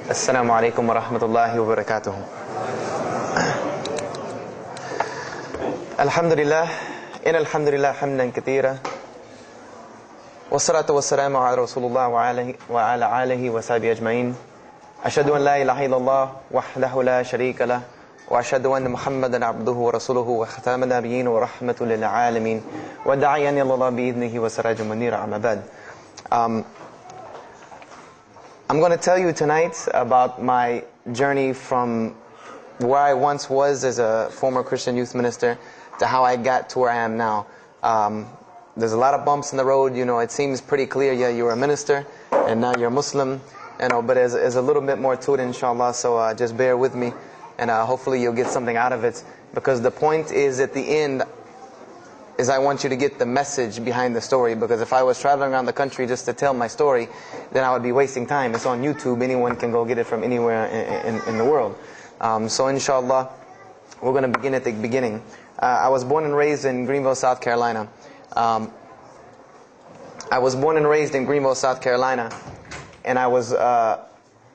السلام عليكم ورحمة الله وبركاته. الحمد لله إن الحمد لله حمدا كثيرا والصلاة والسلام على رسول الله وعلى آله وصحبه أجمعين. أشهد أن لا إله إلا الله وحده لا شريك له وأشهد أن محمدا عبده ورسوله وختام النبيين ورحمة للعالمين وداعيا إلى الله بإذنه وسراج منيرا. أما بعد. I'm going to tell you tonight about my journey from where I once was as a former Christian youth minister to how I got to where I am now. There's a lot of bumps in the road. You know, it seems pretty clear. Yeah, you're a minister and now you're a Muslim. You know, but there's a little bit more to it, inshallah. So just bear with me, and hopefully you'll get something out of it. Because the point is, at the end, is I want you to get the message behind the story. Because if I was traveling around the country just to tell my story, then I would be wasting time. It's on YouTube. Anyone can go get it from anywhere in the world. So inshallah, we're going to begin at the beginning. I was born and raised in Greenville, South Carolina. I was born and raised in Greenville, South Carolina. And I was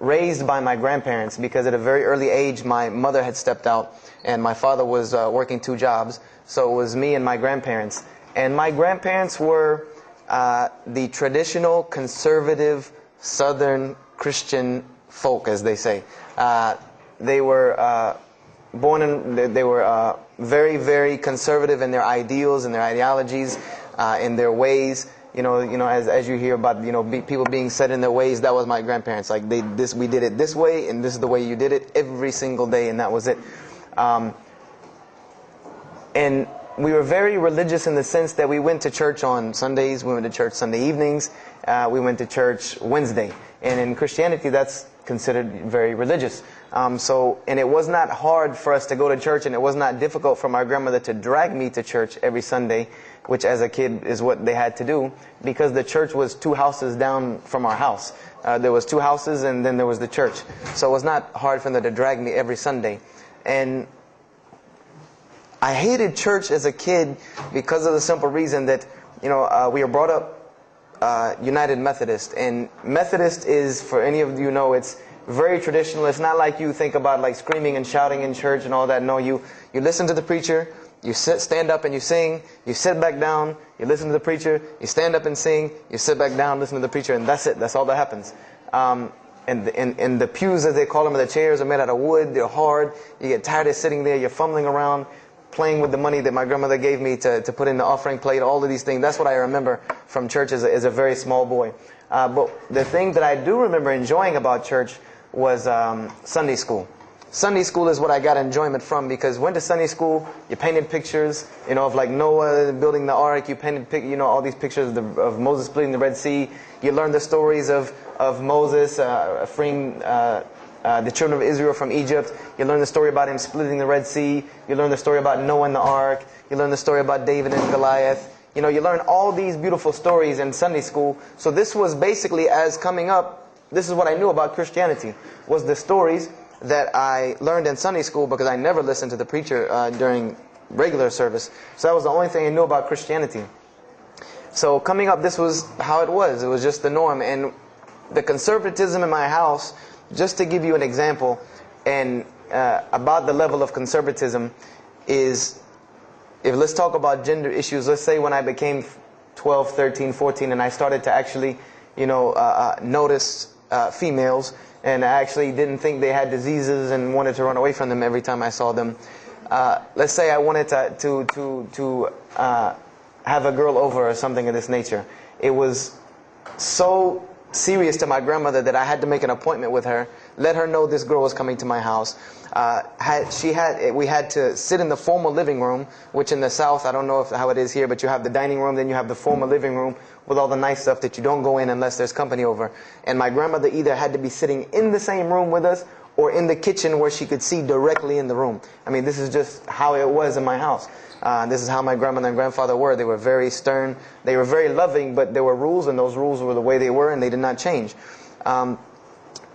raised by my grandparents because at a very early age, my mother had stepped out and my father was working 2 jobs. So it was me and my grandparents. And my grandparents were the traditional, conservative, Southern Christian folk, as they say. They were they were very, very conservative in their ideals and their ideologies, in their ways. You know, as you hear about, people being set in their ways. That was my grandparents. Like we did it this way, and this is the way you did it every single day, and that was it. And we were very religious in the sense that we went to church on Sundays, we went to church Sunday evenings, we went to church Wednesday. And in Christianity, that's considered very religious. And it was not hard for us to go to church, and it was not difficult for my grandmother to drag me to church every Sunday, which as a kid is what they had to do, because the church was 2 houses down from our house. There was 2 houses, and then there was the church. So it was not hard for them to drag me every Sunday. And I hated church as a kid because of the simple reason that, we were brought up United Methodist. And Methodist is, for any of you know, it's very traditional. It's not like you think about like screaming and shouting in church and all that. No, you listen to the preacher, you stand up and you sing, you sit back down, you listen to the preacher, you stand up and sing, you sit back down, listen to the preacher, and that's it. That's all that happens. And the pews, as they call them, the chairs are made out of wood, they're hard, you get tired of sitting there, you're fumbling around, playing with the money that my grandmother gave me to put in the offering plate, all of these things. That's what I remember from church as a very small boy. But the thing that I do remember enjoying about church was Sunday school. Sunday school is what I got enjoyment from, because went to Sunday school, you painted pictures, of like Noah building the ark, you painted, all these pictures of Moses splitting the Red Sea. You learned the stories of Moses freeing the children of Israel from Egypt. You learn the story about him splitting the Red Sea. You learn the story about Noah and the ark. You learn the story about David and Goliath. You learn all these beautiful stories in Sunday school. So this was basically, as coming up, this is what I knew about Christianity, was the stories that I learned in Sunday school, because I never listened to the preacher during regular service. So that was the only thing I knew about Christianity. So coming up, this was how it was. It was just the norm. And the conservatism in my house, just to give you an example, and about the level of conservatism, is, if let's talk about gender issues, let's say when I became 12, 13, 14, and I started to actually, notice females, and I actually didn't think they had diseases and wanted to run away from them every time I saw them. Let's say I wanted to have a girl over or something of this nature. It was so serious to my grandmother that I had to make an appointment with her, let her know this girl was coming to my house. We had to sit in the formal living room, which in the South, I don't know how it is here, but you have the dining room, then you have the formal living room with all the nice stuff that you don't go in unless there's company over. And my grandmother either had to be sitting in the same room with us or in the kitchen where she could see directly in the room. I mean, this is just how it was in my house. This is how my grandmother and grandfather were. They were very stern. They were very loving, but there were rules, and those rules were the way they were, and they did not change.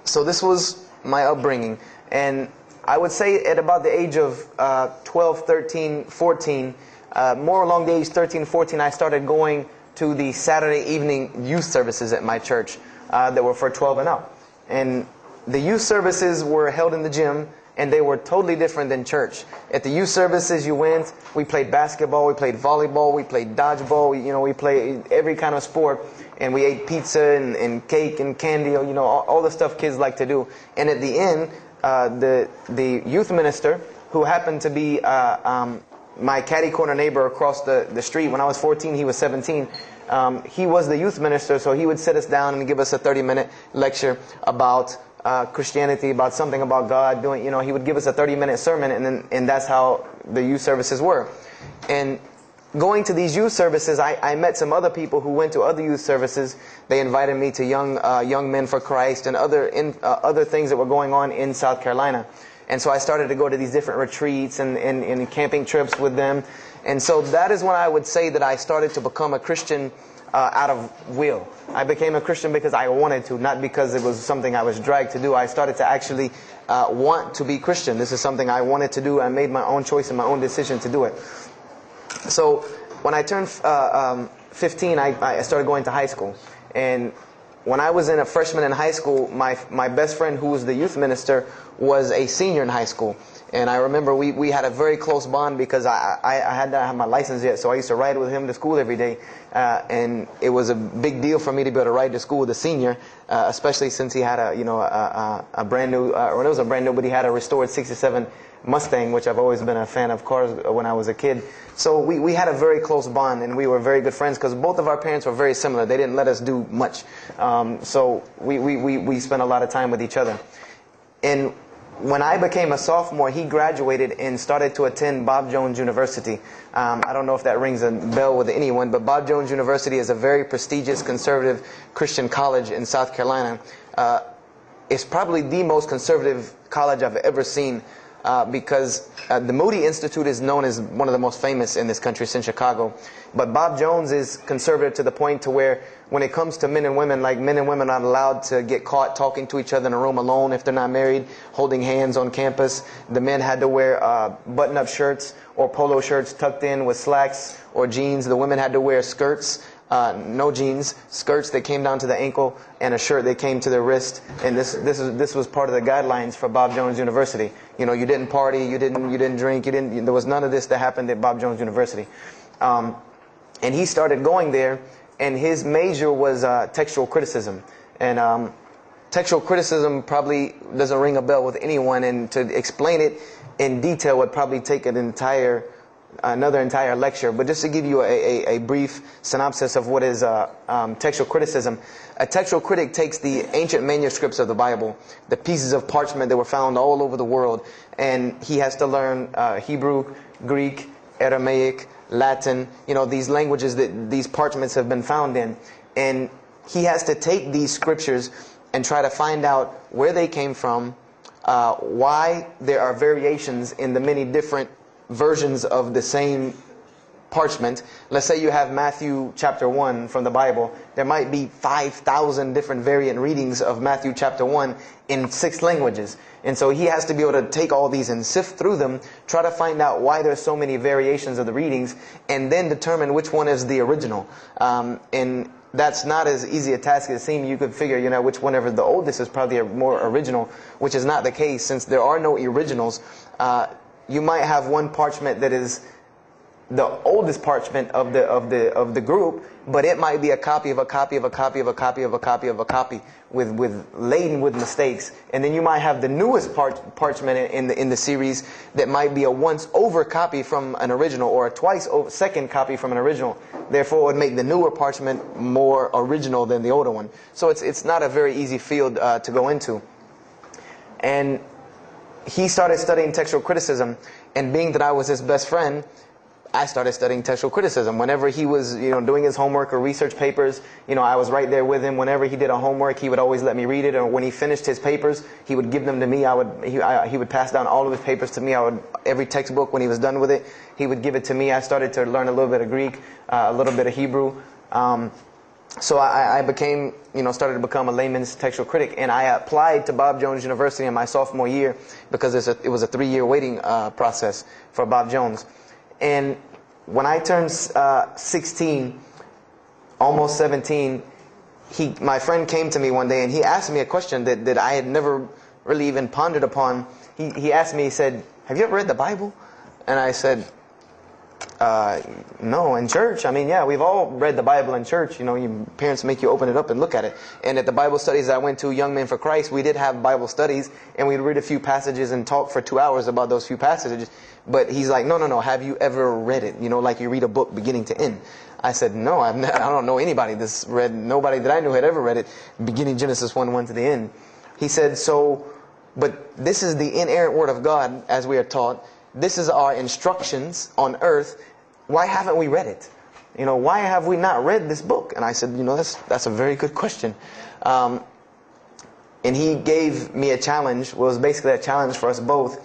So this was my upbringing. And I would say at about the age of 12, 13, 14, more along the age 13, 14, I started going to the Saturday evening youth services at my church that were for 12 and up. And the youth services were held in the gym, and they were totally different than church. At the youth services you went, we played basketball, we played volleyball, we played dodgeball, we played every kind of sport, and we ate pizza and cake and candy, all the stuff kids like to do. And at the end, the youth minister, who happened to be my catty corner neighbor across the street, when I was 14, he was 17, he was the youth minister, so he would sit us down and give us a 30-minute lecture about Christianity, about something about God. He would give us a 30-minute sermon, and that's how the youth services were. And going to these youth services, I met some other people who went to other youth services. They invited me to Young Men for Christ and other things that were going on in South Carolina. And so I started to go to these different retreats and camping trips with them. And so that is when I would say that I started to become a Christian out of will. I became a Christian because I wanted to, not because it was something I was dragged to do. I started to actually want to be Christian. This is something I wanted to do. I made my own choice and my own decision to do it. So when I turned 15, I started going to high school. And when I was a freshman in high school, my best friend, who was the youth minister, was a senior in high school. And I remember we had a very close bond because I had not had my license yet, so I used to ride with him to school every day. And it was a big deal for me to be able to ride to school with a senior, especially since he had a brand new, or it was a brand new, but he had a restored '67 Mustang, which I've always been a fan of cars when I was a kid. So we had a very close bond, and we were very good friends because both of our parents were very similar. They didn't let us do much. So we spent a lot of time with each other. And when I became a sophomore, he graduated and started to attend Bob Jones University. I don't know if that rings a bell with anyone, but Bob Jones University is a very prestigious conservative Christian college in South Carolina. It's probably the most conservative college I've ever seen. Because the Moody Institute is known as one of the most famous in this country. It's in Chicago. But Bob Jones is conservative to the point to where when it comes to men and women, like men and women are not allowed to get caught talking to each other in a room alone if they're not married, holding hands on campus. The men had to wear button-up shirts or polo shirts tucked in with slacks or jeans. The women had to wear skirts. No jeans, skirts that came down to the ankle, and a shirt that came to the wrist. And this was part of the guidelines for Bob Jones University. You didn't party, you didn't drink, there was none of this that happened at Bob Jones University. And he started going there, and his major was textual criticism. And textual criticism probably doesn't ring a bell with anyone, and to explain it in detail would probably take another entire lecture. But just to give you a brief synopsis of what is textual criticism. A textual critic takes the ancient manuscripts of the Bible, the pieces of parchment that were found all over the world, and he has to learn Hebrew, Greek, Aramaic, Latin, these languages that these parchments have been found in. And he has to take these scriptures and try to find out where they came from, why there are variations in the many different versions of the same parchment. Let's say you have Matthew chapter 1 from the Bible. There might be 5,000 different variant readings of Matthew chapter 1 in 6 languages. And so he has to be able to take all these and sift through them, try to find out why there's so many variations of the readings, and then determine which one is the original. And that's not as easy a task as it seems. You could figure, which whenever the oldest is probably more original, which is not the case since there are no originals. You might have one parchment that is the oldest parchment of the group, but it might be a copy of a copy of a copy of a copy of a copy of a copy with laden with mistakes. And then you might have the newest parchment in the series that might be a once over copy from an original, or a twice over second copy from an original. Therefore, it would make the newer parchment more original than the older one. So it's not a very easy field to go into. And he started studying textual criticism, and being that I was his best friend, I started studying textual criticism. Whenever he was, doing his homework or research papers, I was right there with him. Whenever he did a homework, he would always let me read it. Or when he finished his papers, he would give them to me. He would pass down all of his papers to me. Every textbook, when he was done with it, he would give it to me. I started to learn a little bit of Greek, a little bit of Hebrew. So I became, started to become a layman's textual critic, and I applied to Bob Jones University in my sophomore year because it was a 3-year waiting process for Bob Jones. And when I turned 16, almost 17, my friend came to me one day and he asked me a question that I had never really even pondered upon. He asked me, he said, "Have you ever read the Bible?" And I said, no, in church. I mean, yeah, we've all read the Bible in church. You know, your parents make you open it up and look at it. And at the Bible studies I went to, Young Men for Christ, we did have Bible studies, and we'd read a few passages and talk for 2 hours about those few passages. But he's like, no, have you ever read it? You know, like you read a book beginning to end. I said, no, I don't know anybody that's read, nobody that I knew had ever read it, beginning Genesis 1:1 to the end. He said, but this is the inerrant word of God, as we are taught. This is our instructions on earth. Why haven't we read it? You know, why have we not read this book? And I said, you know, that's a very good question. And he gave me a challenge. Well, it was basically a challenge for us both.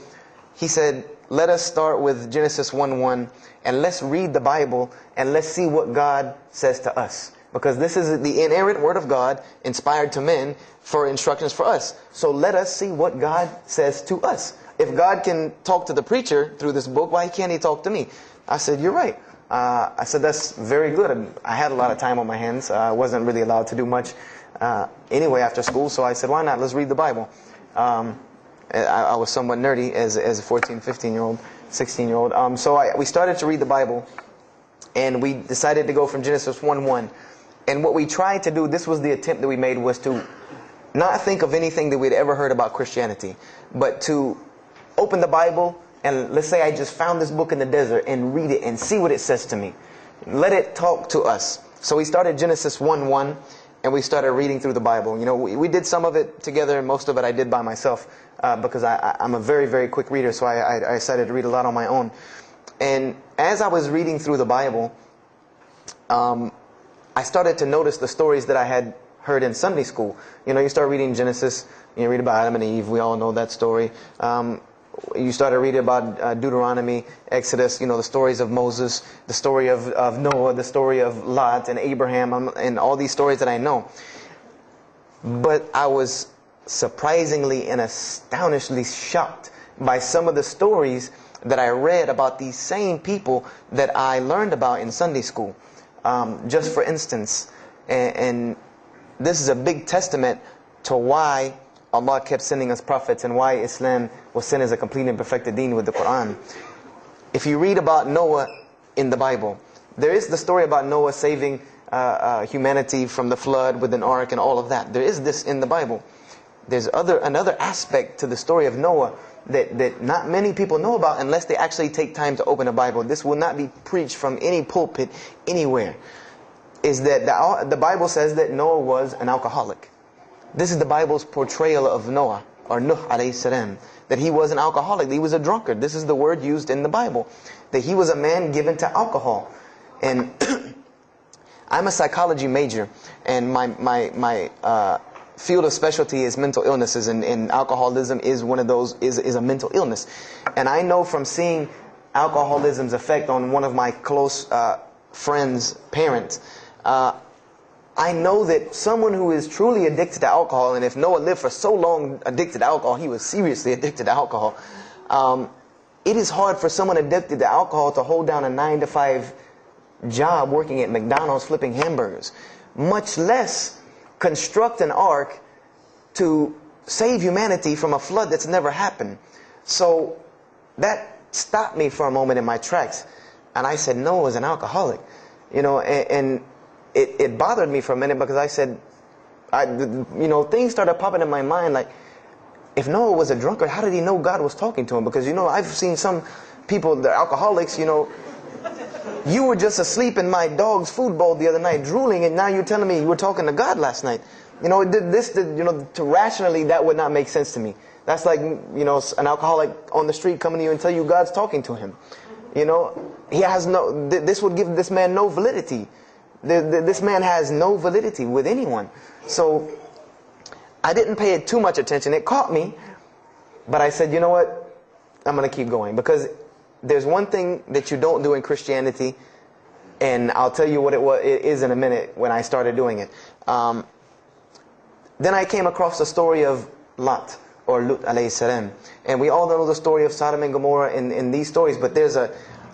He said, let us start with Genesis 1:1 and let's read the Bible and let's see what God says to us. Because this is the inerrant word of God, inspired to men for instructions for us. So let us see what God says to us. If God can talk to the preacher through this book, why can't he talk to me? I said, you're right. I said, that's very good. I had a lot of time on my hands. I wasn't really allowed to do much anyway after school. So I said, why not? Let's read the Bible. I was somewhat nerdy as a 14, 15-year-old, 16-year-old. So we started to read the Bible. And we decided to go from Genesis 1:1. And what we tried to do, this was the attempt that we made, was to not think of anything that we'd ever heard about Christianity, but to open the Bible and let's say I just found this book in the desert and read it and see what it says to me. Let it talk to us. So we started Genesis 1:1 and we started reading through the Bible. You know, we did some of it together and most of it I did by myself because I'm a very, very quick reader, so I decided to read a lot on my own. And as I was reading through the Bible, I started to notice the stories that I had heard in Sunday school. You know, you start reading Genesis, you read about Adam and Eve, we all know that story. You started reading about Deuteronomy, Exodus, you know, the stories of Moses, the story of Noah, the story of Lot and Abraham, and all these stories that I know. But I was surprisingly and astonishingly shocked by some of the stories that I read about these same people that I learned about in Sunday school. Just for instance, and this is a big testament to why Allah kept sending us prophets and why Islam was sent as a complete and perfected deen with the Quran. If you read about Noah in the Bible, there is the story about Noah saving humanity from the flood with an ark and all of that. There is this in the Bible. There's another aspect to the story of Noah that not many people know about unless they actually take time to open a Bible. This will not be preached from any pulpit anywhere. Is that the Bible says that Noah was an alcoholic. This is the Bible's portrayal of Noah, or Nuh alayhi salam, that he was an alcoholic, that he was a drunkard. This is the word used in the Bible, that he was a man given to alcohol. And I'm a psychology major, and my field of specialty is mental illnesses, and alcoholism is one of those, is a mental illness. And I know from seeing alcoholism's effect on one of my close friends' parents, I know that someone who is truly addicted to alcohol, and if Noah lived for so long addicted to alcohol, he was seriously addicted to alcohol. It is hard for someone addicted to alcohol to hold down a 9-to-5 job working at McDonald's flipping hamburgers, much less construct an ark to save humanity from a flood that's never happened. So that stopped me for a moment in my tracks, and I said, Noah was an alcoholic, you know, and it bothered me for a minute, because I said, you know, things started popping in my mind like, if Noah was a drunkard, how did he know God was talking to him? Because, you know, I've seen some people, they're alcoholics, you know, you were just asleep in my dog's food bowl the other night drooling, and now you're telling me you were talking to God last night. You know, you know, to rationally, that would not make sense to me. That's like, you know, an alcoholic on the street coming to you and tell you God's talking to him. You know, he has no, this would give this man no validity. This man has no validity with anyone. So I didn't pay it too much attention. It caught me, but I said, you know what, I'm going to keep going, because there's one thing that you don't do in Christianity, and I'll tell you what it is in a minute when I started doing it. Then I came across the story of Lot, or Lut alayhi salam. And we all know the story of Sodom and Gomorrah in these stories, but there's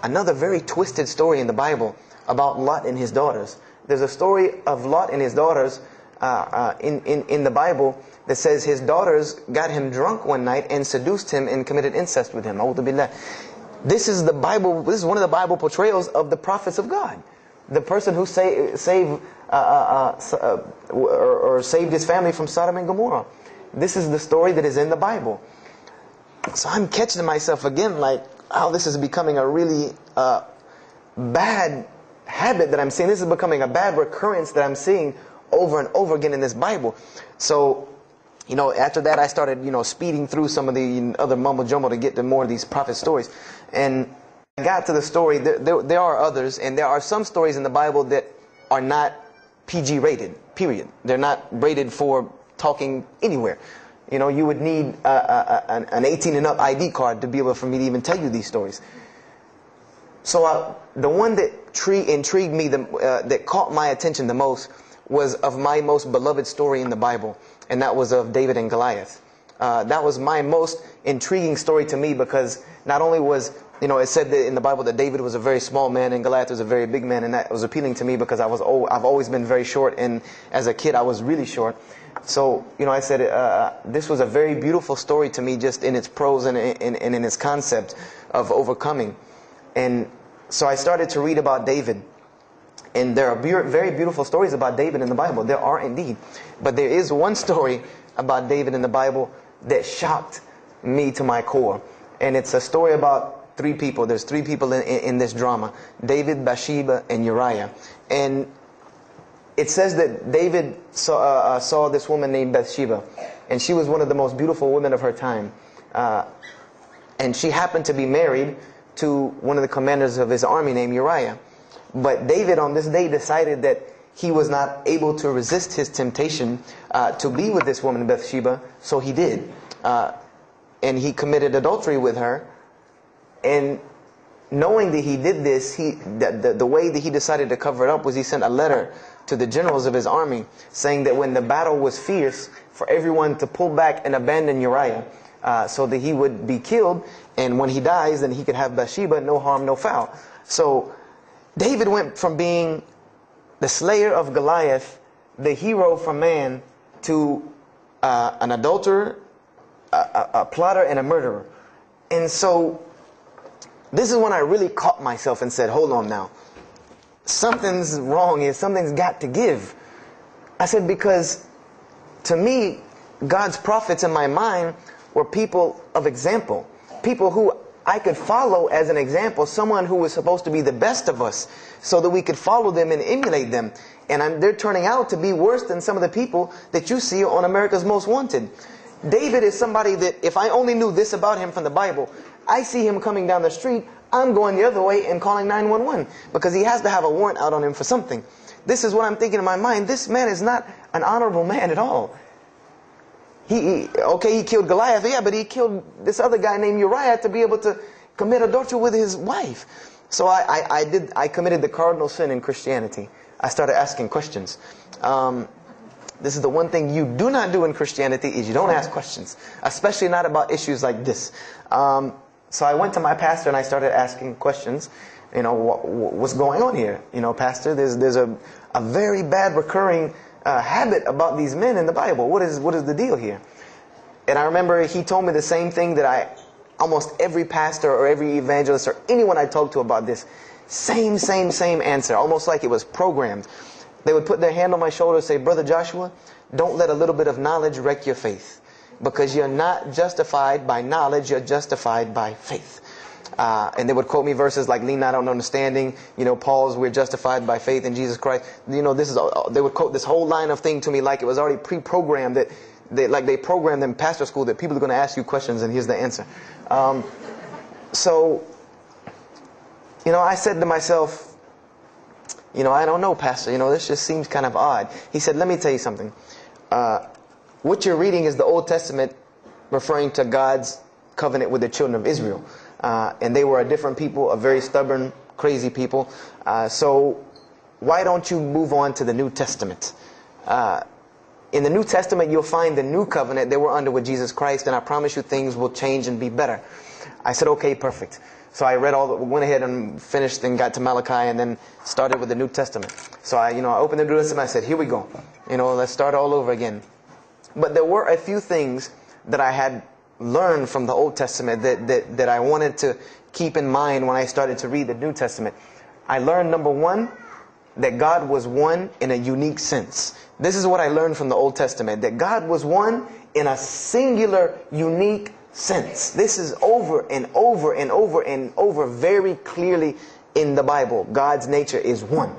another very twisted story in the Bible about Lot and his daughters. There's a story of Lot and his daughters in the Bible that says his daughters got him drunk one night and seduced him and committed incest with him. A'udhu billah. This is the Bible. This is one of the Bible portrayals of the prophets of God. The person who saved his family from Sodom and Gomorrah. This is the story that is in the Bible. So I'm catching myself again, like, how this is becoming a really bad habit that I'm seeing. This is becoming a bad recurrence that I'm seeing over and over again in this Bible. So, after that I started, speeding through some of the other mumbo jumbo to get to more of these prophet stories. And I got to the story, there are others, and there are some stories in the Bible that are not PG rated, period. They're not rated for talking anywhere. You would need an 18 and up ID card to be able for me to even tell you these stories. So the one that intrigued me, that caught my attention the most, was of my most beloved story in the Bible, and that was of David and Goliath. That was my most intriguing story to me, because not only was, it said that in the Bible that David was a very small man and Goliath was a very big man, and that was appealing to me because I've always been very short, and as a kid I was really short. So, I said this was a very beautiful story to me, just in its prose and in its concept of overcoming. And so I started to read about David. And there are very beautiful stories about David in the Bible. There are indeed. But there is one story about David in the Bible that shocked me to my core. And it's a story about three people. There's three people in this drama: David, Bathsheba, and Uriah. And it says that David saw this woman named Bathsheba. And she was one of the most beautiful women of her time. And she happened to be married to one of the commanders of his army named Uriah. But David on this day decided that he was not able to resist his temptation to be with this woman Bathsheba, so he did. And he committed adultery with her. And knowing that he did this, the way that he decided to cover it up was he sent a letter to the generals of his army saying that when the battle was fierce, for everyone to pull back and abandon Uriah, so that he would be killed, and when he dies, then he could have Bathsheba, no harm, no foul. So David went from being the slayer of Goliath, the hero from man, to an adulterer, a plotter, and a murderer. And so this is when I really caught myself and said, hold on now. Something's wrong here. Something's got to give. I said, because to me, God's prophets in my mind were people of example. People who I could follow as an example. Someone who was supposed to be the best of us, so that we could follow them and emulate them. And they're turning out to be worse than some of the people that you see on America's Most Wanted. David is somebody that if I only knew this about him from the Bible, I see him coming down the street, I'm going the other way and calling 911, because he has to have a warrant out on him for something. This is what I'm thinking in my mind. This man is not an honorable man at all. He killed Goliath, yeah, but he killed this other guy named Uriah to be able to commit adultery with his wife. So I committed the cardinal sin in Christianity. I started asking questions. This is the one thing you do not do in Christianity, is you don't ask questions, especially not about issues like this. So I went to my pastor and I started asking questions. What's going on here? Pastor, there's a very bad recurring habit about these men in the Bible. What is the deal here? And I remember he told me the same thing that almost every pastor or every evangelist or anyone I talked to about this, same answer, almost like it was programmed. They would put their hand on my shoulder and say, Brother Joshua, don't let a little bit of knowledge wreck your faith, because you're not justified by knowledge, you're justified by faith. And they would quote me verses like, lean not on understanding, Paul's, we're justified by faith in Jesus Christ. They would quote this whole line of thing to me like it was already pre-programmed, that they programmed in pastor school that people are going to ask you questions and here's the answer. So I said to myself, I don't know, Pastor, this just seems kind of odd. He said, let me tell you something. What you're reading is the Old Testament referring to God's covenant with the children of Israel. And they were a different people, a very stubborn, crazy people. So why don't you move on to the New Testament? In the New Testament, you'll find the new covenant that we're under with Jesus Christ, and I promise you things will change and be better. I said, okay, perfect. So I went ahead and finished and got to Malachi and then started with the New Testament. So I opened the New Testament. I said, here we go. Let's start all over again. But there were a few things that I had learned from the Old Testament that I wanted to keep in mind when I started to read the New Testament. I learned, number one, that God was one in a unique sense. This is what I learned from the Old Testament, that God was one in a singular, unique sense. This is over and over and over and over very clearly in the Bible. God's nature is one.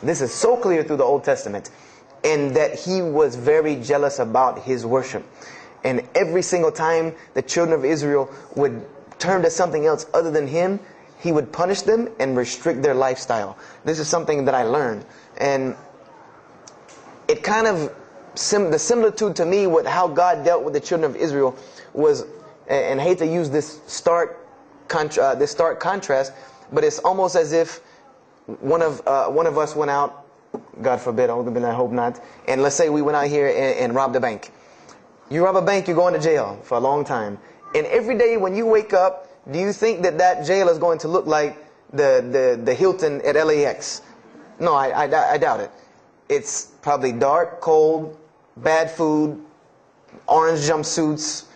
This is so clear through the Old Testament. And that He was very jealous about His worship. And every single time the children of Israel would turn to something else other than Him, He would punish them and restrict their lifestyle. This is something that I learned. And it kind of, the similitude to me with how God dealt with the children of Israel was, and I hate to use this stark contrast, but it's almost as if one of us went out, God forbid, I hope not, and let's say we went out here and robbed a bank. You rob a bank, you're going to jail for a long time. And every day when you wake up, do you think that jail is going to look like the Hilton at LAX? No, I doubt it. It's probably dark, cold, bad food, orange jumpsuits,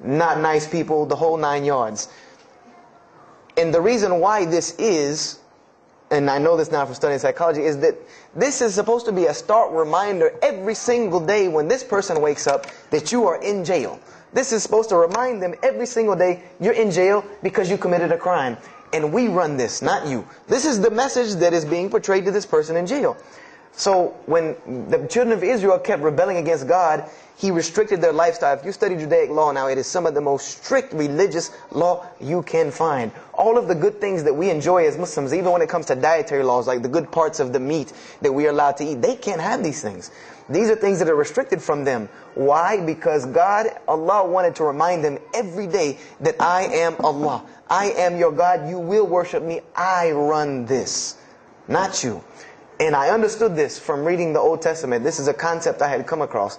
not nice people, the whole 9 yards. And the reason why this is, and I know this now from studying psychology, is that this is supposed to be a stark reminder every single day when this person wakes up that you are in jail. This is supposed to remind them every single day you're in jail because you committed a crime. And we run this, not you. This is the message that is being portrayed to this person in jail. So when the children of Israel kept rebelling against God, He restricted their lifestyle. If you study Judaic law now, it is some of the most strict religious law you can find. All of the good things that we enjoy as Muslims, even when it comes to dietary laws, like the good parts of the meat that we are allowed to eat, they can't have these things. These are things that are restricted from them. Why? Because Allah wanted to remind them every day that I am Allah. I am your God. You will worship me. I run this, not you. And I understood this from reading the Old Testament. This is a concept I had come across.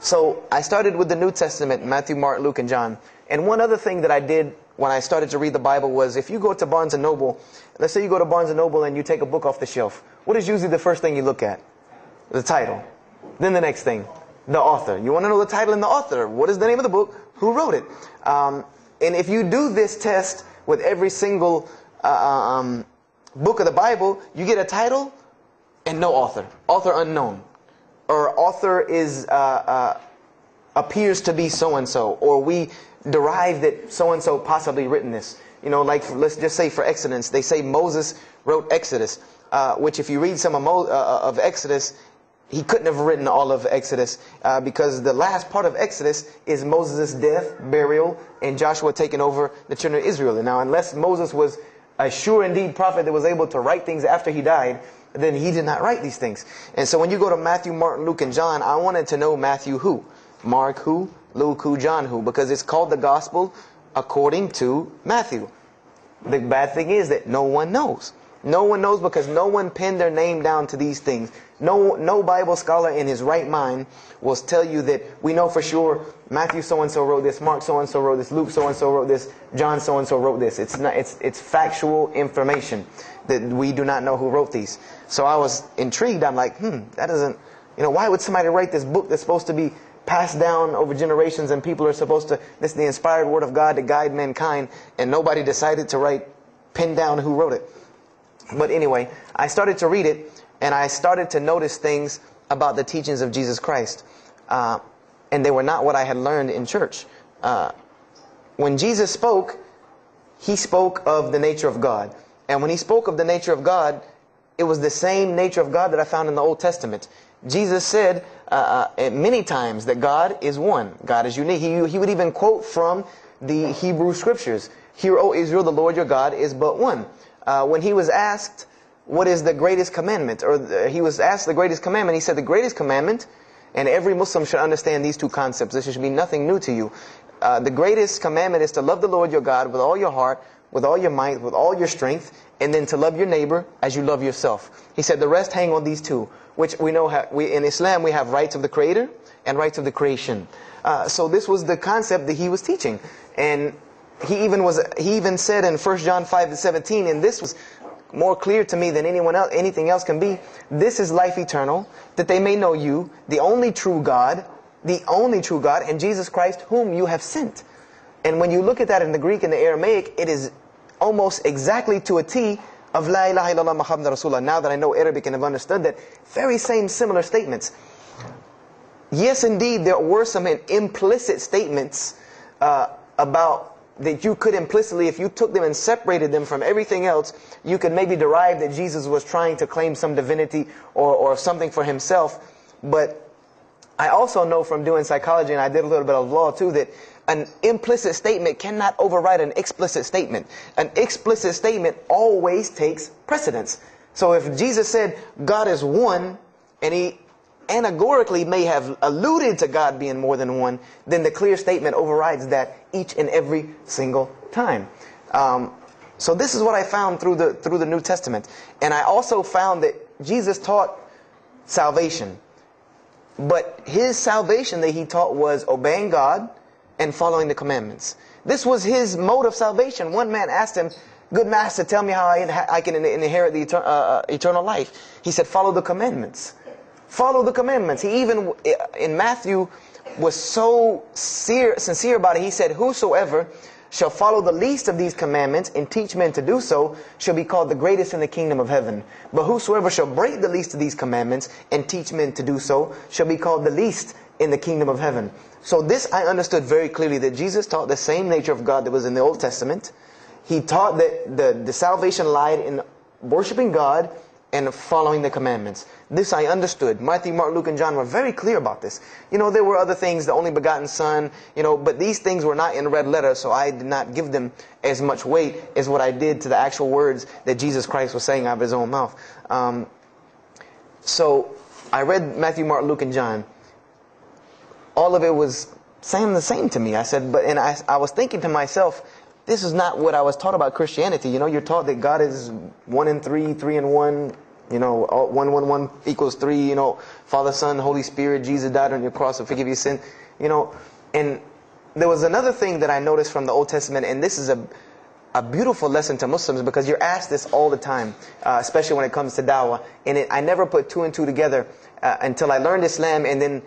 So I started with the New Testament, Matthew, Mark, Luke, and John. And one other thing that I did when I started to read the Bible was, if you go to Barnes & Noble, let's say you go to Barnes & Noble and you take a book off the shelf, what is usually the first thing you look at? The title. Then the next thing, the author. You want to know the title and the author. What is the name of the book? Who wrote it? And if you do this test with every single book of the Bible, you get a title and no author. Author unknown. Or author is appears to be so-and-so. Or we derive that so-and-so possibly written this. Like let's just say for Exodus, they say Moses wrote Exodus. Which if you read some of Exodus, he couldn't have written all of Exodus because the last part of Exodus is Moses' death, burial, and Joshua taking over the children of Israel. And now, unless Moses was a sure indeed prophet that was able to write things after he died, then he did not write these things. And so when you go to Matthew, Mark, Luke, and John, I wanted to know Matthew who, Mark who, Luke who, John who, because it's called the Gospel according to Matthew. The bad thing is that no one knows. No one knows because no one pinned their name down to these things. No Bible scholar in his right mind will tell you that we know for sure Matthew so-and-so wrote this, Mark so-and-so wrote this, Luke so-and-so wrote this, John so-and-so wrote this. It's factual information that we do not know who wrote these. So I was intrigued. I'm like, that doesn't, why would somebody write this book that's supposed to be passed down over generations and people are supposed to, this is the inspired word of God to guide mankind, and nobody decided to pin down who wrote it. But anyway, I started to read it, and I started to notice things about the teachings of Jesus Christ. And they were not what I had learned in church. When Jesus spoke, He spoke of the nature of God. And when He spoke of the nature of God, it was the same nature of God that I found in the Old Testament. Jesus said many times that God is one. God is unique. He would even quote from the Hebrew Scriptures. Hear, O Israel, the Lord your God is but one. When He was asked, what is the greatest commandment? Or He was asked the greatest commandment. He said the greatest commandment, and every Muslim should understand these two concepts. This should be nothing new to you. The greatest commandment is to love the Lord your God with all your heart, with all your might, with all your strength, and then to love your neighbor as you love yourself. He said the rest hang on these two, which we know in Islam we have rights of the Creator and rights of the creation. So this was the concept that He was teaching. And he even said in 1 John 5:17, and this was more clear to me than anything else can be, this is life eternal, that they may know you, the only true God, and Jesus Christ, whom you have sent. And when you look at that in the Greek and the Aramaic, it is almost exactly to a T of La ilaha illallah Muhammad Rasulullah. Now that I know Arabic and have understood that, very same similar statements. Yes, indeed, there were some implicit statements about that you could implicitly, if you took them and separated them from everything else, you could maybe derive that Jesus was trying to claim some divinity or something for himself. But I also know from doing psychology, and I did a little bit of law too, that an implicit statement cannot override an explicit statement. An explicit statement always takes precedence. So if Jesus said God is one, and he anagorically may have alluded to God being more than one, then the clear statement overrides that each and every single time. So this is what I found through the New Testament. And I also found that Jesus taught salvation. But his salvation that he taught was obeying God and following the commandments. This was his mode of salvation. One man asked him, "Good master, tell me how I can inherit the eternal life." He said, "Follow the commandments." Follow the commandments. He even, in Matthew, was so sincere about it. He said, "Whosoever shall follow the least of these commandments and teach men to do so shall be called the greatest in the kingdom of heaven. But whosoever shall break the least of these commandments and teach men to do so shall be called the least in the kingdom of heaven." So this I understood very clearly, that Jesus taught the same nature of God that was in the Old Testament. He taught that the salvation lied in worshiping God and following the commandments. This I understood. Matthew, Mark, Luke, and John were very clear about this. There were other things, the only begotten Son, but these things were not in red letter, so I did not give them as much weight as what I did to the actual words that Jesus Christ was saying out of his own mouth. So I read Matthew, Mark, Luke, and John. All of it was saying the same to me. I said, I was thinking to myself, this is not what I was taught about Christianity. You're taught that God is 1 in 3, 3 in 1. 1 equals 3. Father, Son, Holy Spirit. Jesus died on your cross to forgive your sin. And there was another thing that I noticed from the Old Testament, and this is a beautiful lesson to Muslims, because you're asked this all the time, especially when it comes to dawah. And I never put 2 and 2 together until I learned Islam and then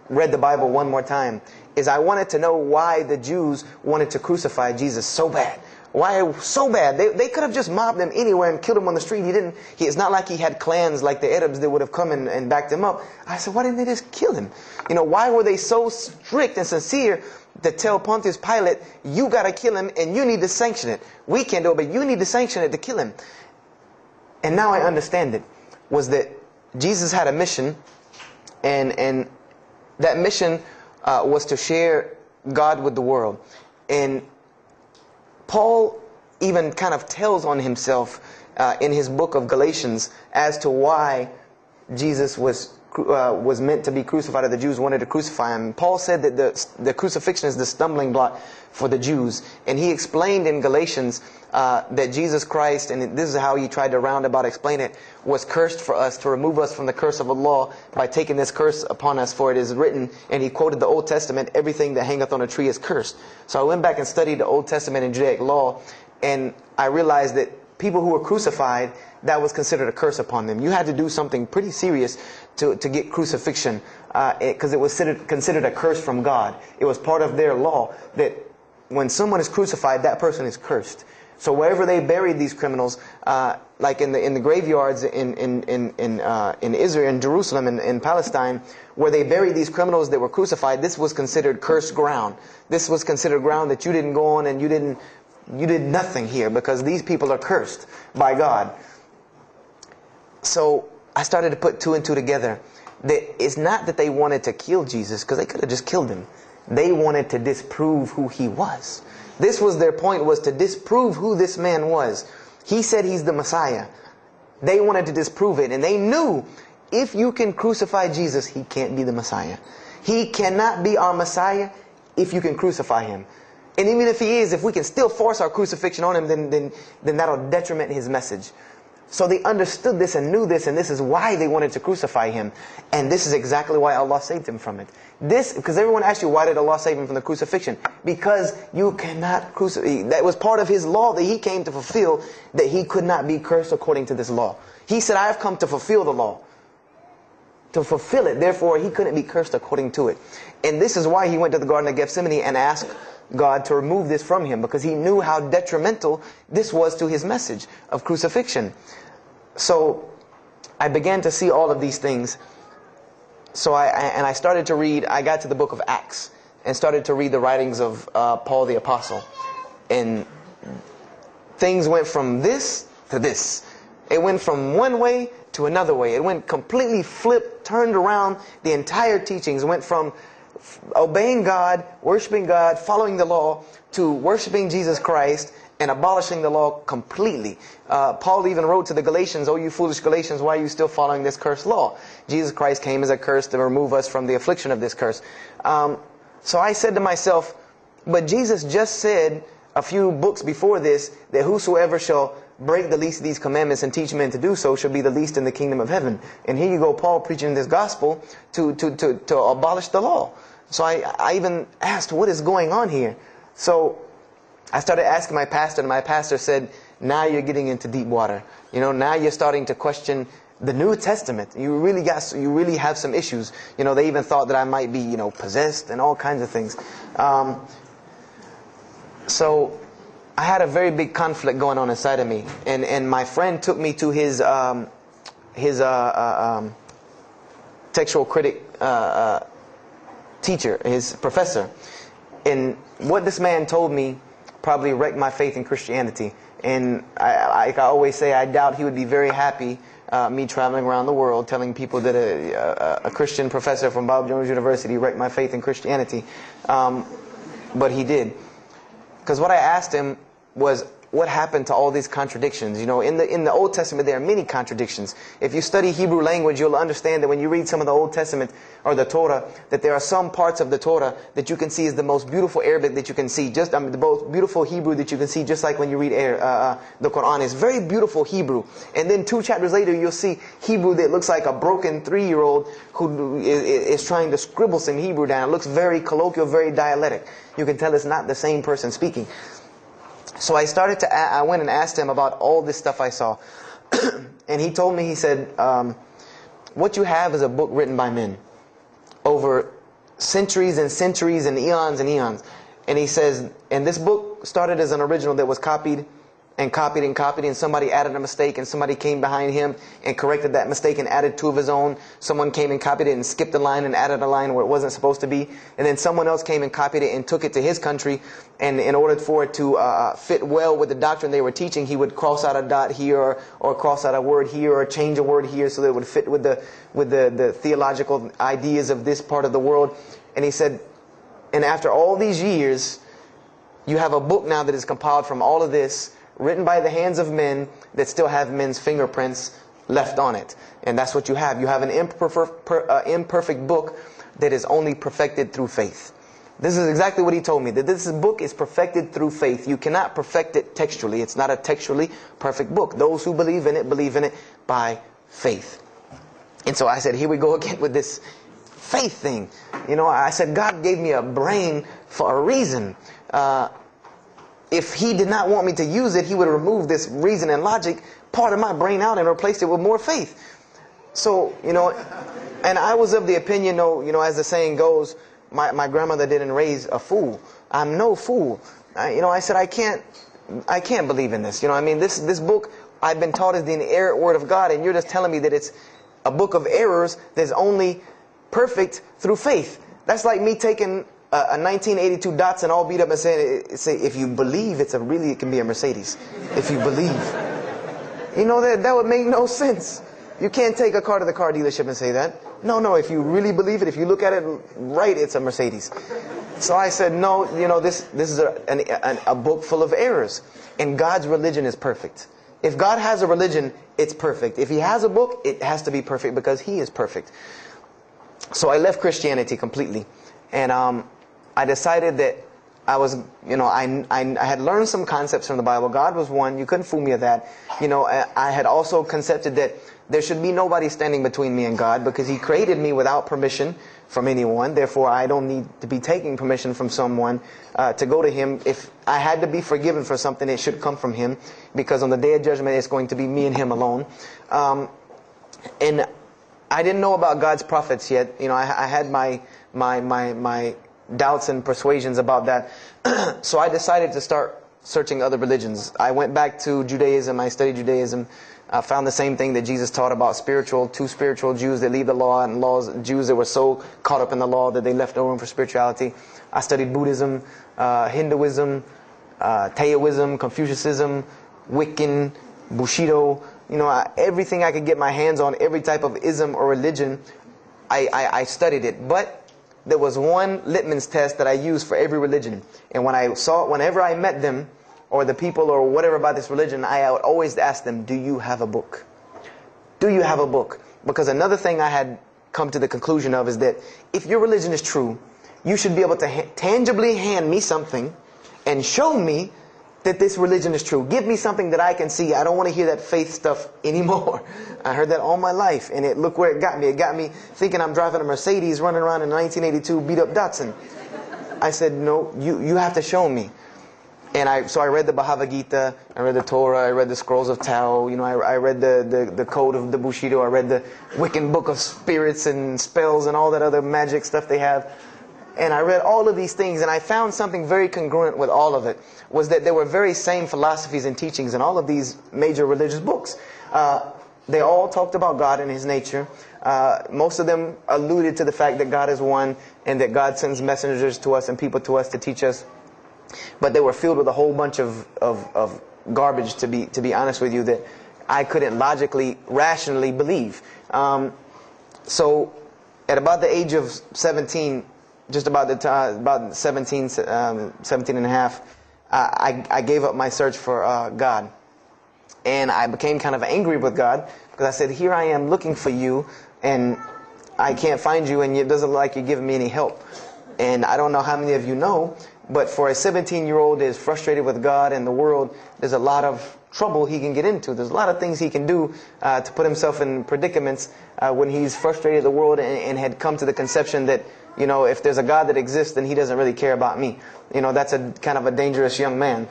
read the Bible one more time. Is I wanted to know why the Jews wanted to crucify Jesus so bad. Why so bad? They could have just mobbed him anywhere and killed him on the street. It's not like he had clans like the Arabs that would have come and backed him up. I said, why didn't they just kill him? Why were they so strict and sincere to tell Pontius Pilate, you got to kill him and you need to sanction it? We can't do it, but you need to sanction it to kill him. And now I understand it. Was that Jesus had a mission, and that mission was to share God with the world. And Paul even kind of tells on himself in his book of Galatians as to why Jesus was meant to be crucified, or the Jews wanted to crucify him. Paul said that the crucifixion is the stumbling block for the Jews. And he explained in Galatians that Jesus Christ, and this is how he tried to roundabout explain it, was cursed for us, to remove us from the curse of Allah by taking this curse upon us. For it is written, and he quoted the Old Testament, everything that hangeth on a tree is cursed. So I went back and studied the Old Testament and Judaic law, and I realized that people who were crucified, that was considered a curse upon them. You had to do something pretty serious to get crucifixion, because it was considered a curse from God. It was part of their law that when someone is crucified, that person is cursed. So wherever they buried these criminals, like in the graveyards in Israel, in Jerusalem, in Palestine, where they buried these criminals that were crucified, this was considered cursed ground. This was considered ground that you didn't go on, and you did nothing here, because these people are cursed by God. So I started to put 2 and 2 together. That it's not that they wanted to kill Jesus, because they could have just killed him. They wanted to disprove who he was. This was their point, was to disprove who this man was. He said he's the Messiah. They wanted to disprove it. And they knew, if you can crucify Jesus, he can't be the Messiah. He cannot be our Messiah if you can crucify him. And even if he is, if we can still force our crucifixion on him, then that'll detriment his message. So they understood this and knew this, and this is why they wanted to crucify him. And this is exactly why Allah saved him from it. Because everyone asks you, why did Allah save him from the crucifixion? Because you cannot crucify. That was part of his law that he came to fulfill, that he could not be cursed according to this law. He said, I have come to fulfill the law. To fulfill it. Therefore, he couldn't be cursed according to it. And this is why he went to the Garden of Gethsemane and asked God to remove this from him, because he knew how detrimental this was to his message of crucifixion. So I began to see all of these things. So I started to read. I got to the book of Acts and started to read the writings of Paul the Apostle. And things went from this to this. It went from one way to another way. It went completely flipped, turned around. The entire teachings went from obeying God, worshiping God, following the law, to worshiping Jesus Christ and abolishing the law completely. Paul even wrote to the Galatians, "Oh, you foolish Galatians, why are you still following this cursed law? Jesus Christ came as a curse to remove us from the affliction of this curse." So I said to myself, but Jesus just said a few books before this that whosoever shall break the least of these commandments and teach men to do so shall be the least in the kingdom of heaven. And here you go, Paul preaching this gospel to abolish the law. So I even asked, what is going on here? So I started asking my pastor, and my pastor said, now you're getting into deep water. You know, now you're starting to question the New Testament. You really have some issues. You know, they even thought that I might be, possessed and all kinds of things. So I had a very big conflict going on inside of me, and my friend took me to his textual critic teacher, his professor. And what this man told me probably wrecked my faith in Christianity. And I always say, I doubt he would be very happy me traveling around the world telling people that a Christian professor from Bob Jones University wrecked my faith in Christianity. But he did. Because what I asked him was, what happened to all these contradictions? You know, in the Old Testament there are many contradictions. If you study Hebrew language, you'll understand that when you read some of the Old Testament or the Torah, that there are some parts of the Torah that you can see is the most beautiful Arabic that you can see, the most beautiful Hebrew that you can see, just like when you read the Quran. It's very beautiful Hebrew. And then 2 chapters later, you'll see Hebrew that looks like a broken 3-year-old who is trying to scribble some Hebrew down. It looks very colloquial, very dialectic. You can tell it's not the same person speaking. So I went and asked him about all this stuff I saw. And he told me, he said, what you have is a book written by men over centuries and centuries and eons and eons. And he says, and this book started as an original that was copied and copied and copied, and somebody added a mistake, and somebody came behind him and corrected that mistake and added 2 of his own. Someone came and copied it and skipped a line and added a line where it wasn't supposed to be. And then someone else came and copied it and took it to his country, and in order for it to fit well with the doctrine they were teaching, he would cross out a dot here or cross out a word here or change a word here so that it would fit with the theological ideas of this part of the world. And he said, and after all these years, you have a book now that is compiled from all of this, written by the hands of men that still have men's fingerprints left on it. And that's what you have. You have an imperfect book that is only perfected through faith. This is exactly what he told me, that this book is perfected through faith. You cannot perfect it textually. It's not a textually perfect book. Those who believe in it by faith. And so I said, here we go again with this faith thing. You know, I said, God gave me a brain for a reason. If he did not want me to use it, he would remove this reason and logic part of my brain out and replace it with more faith. So, and I was of the opinion, as the saying goes, my grandmother didn't raise a fool. I'm no fool. I said, I can't believe in this. This book I've been taught is the inerrant word of God, and you're just telling me that it's a book of errors that's only perfect through faith. That's like me taking a 1982 Datsun all beat up and saying, if you believe it can be a Mercedes. If you believe. That would make no sense. You can't take a car to the car dealership and say that. No, if you really believe it, if you look at it right, it's a Mercedes. So I said, no, this is a book full of errors. And God's religion is perfect. If God has a religion, it's perfect. If he has a book, it has to be perfect because he is perfect. So I left Christianity completely. And I decided that I was, I had learned some concepts from the Bible. God was one. You couldn't fool me of that. I had also concepted that there should be nobody standing between me and God, because He created me without permission from anyone. Therefore, I don't need to be taking permission from someone to go to Him. If I had to be forgiven for something, it should come from Him, because on the day of judgment, it's going to be me and Him alone. And I didn't know about God's prophets yet. I had my doubts and persuasions about that. So I decided to start searching other religions. I went back to Judaism. I studied Judaism. I found the same thing that Jesus taught about two spiritual Jews that leave the law, and Jews that were so caught up in the law that they left no room for spirituality. I studied Buddhism, Hinduism, Taoism, Confucianism, Wiccan, Bushido. Everything I could get my hands on, every type of ism or religion, I studied it. But there was one litmus test that I used for every religion. And whenever I met them, or the people or whatever about this religion, I would always ask them, do you have a book? Do you have a book? Because another thing I had come to the conclusion of is that if your religion is true, you should be able to tangibly hand me something and show me that this religion is true. Give me something that I can see. I don't want to hear that faith stuff anymore. I heard that all my life, and look where it got me. It got me thinking I'm driving a Mercedes running around in a 1982 beat-up Datsun. I said, no, you have to show me. And so I read the Bhagavad Gita, I read the Torah, I read the Scrolls of Tao, I read the Code of the Bushido, I read the Wiccan Book of Spirits and Spells and all that other magic stuff they have. And I read all of these things, and I found something very congruent with all of it, was that there were very same philosophies and teachings in all of these major religious books. They all talked about God and His nature. Most of them alluded to the fact that God is one, and that God sends messengers to us and people to us to teach us. But they were filled with a whole bunch of garbage, to be honest with you, that I couldn't logically, rationally believe. So at about the age of 17, just about the time, about 17 and a half, I gave up my search for God. And I became kind of angry with God, because I said, here I am looking for you, and I can't find you, and it doesn't look like you're giving me any help. And I don't know how many of you know, but for a 17-year-old that is frustrated with God and the world, there's a lot of trouble he can get into. There's a lot of things he can do to put himself in predicaments when he's frustrated with the world and had come to the conception that, if there's a God that exists, then He doesn't really care about me. That's a kind of a dangerous young man.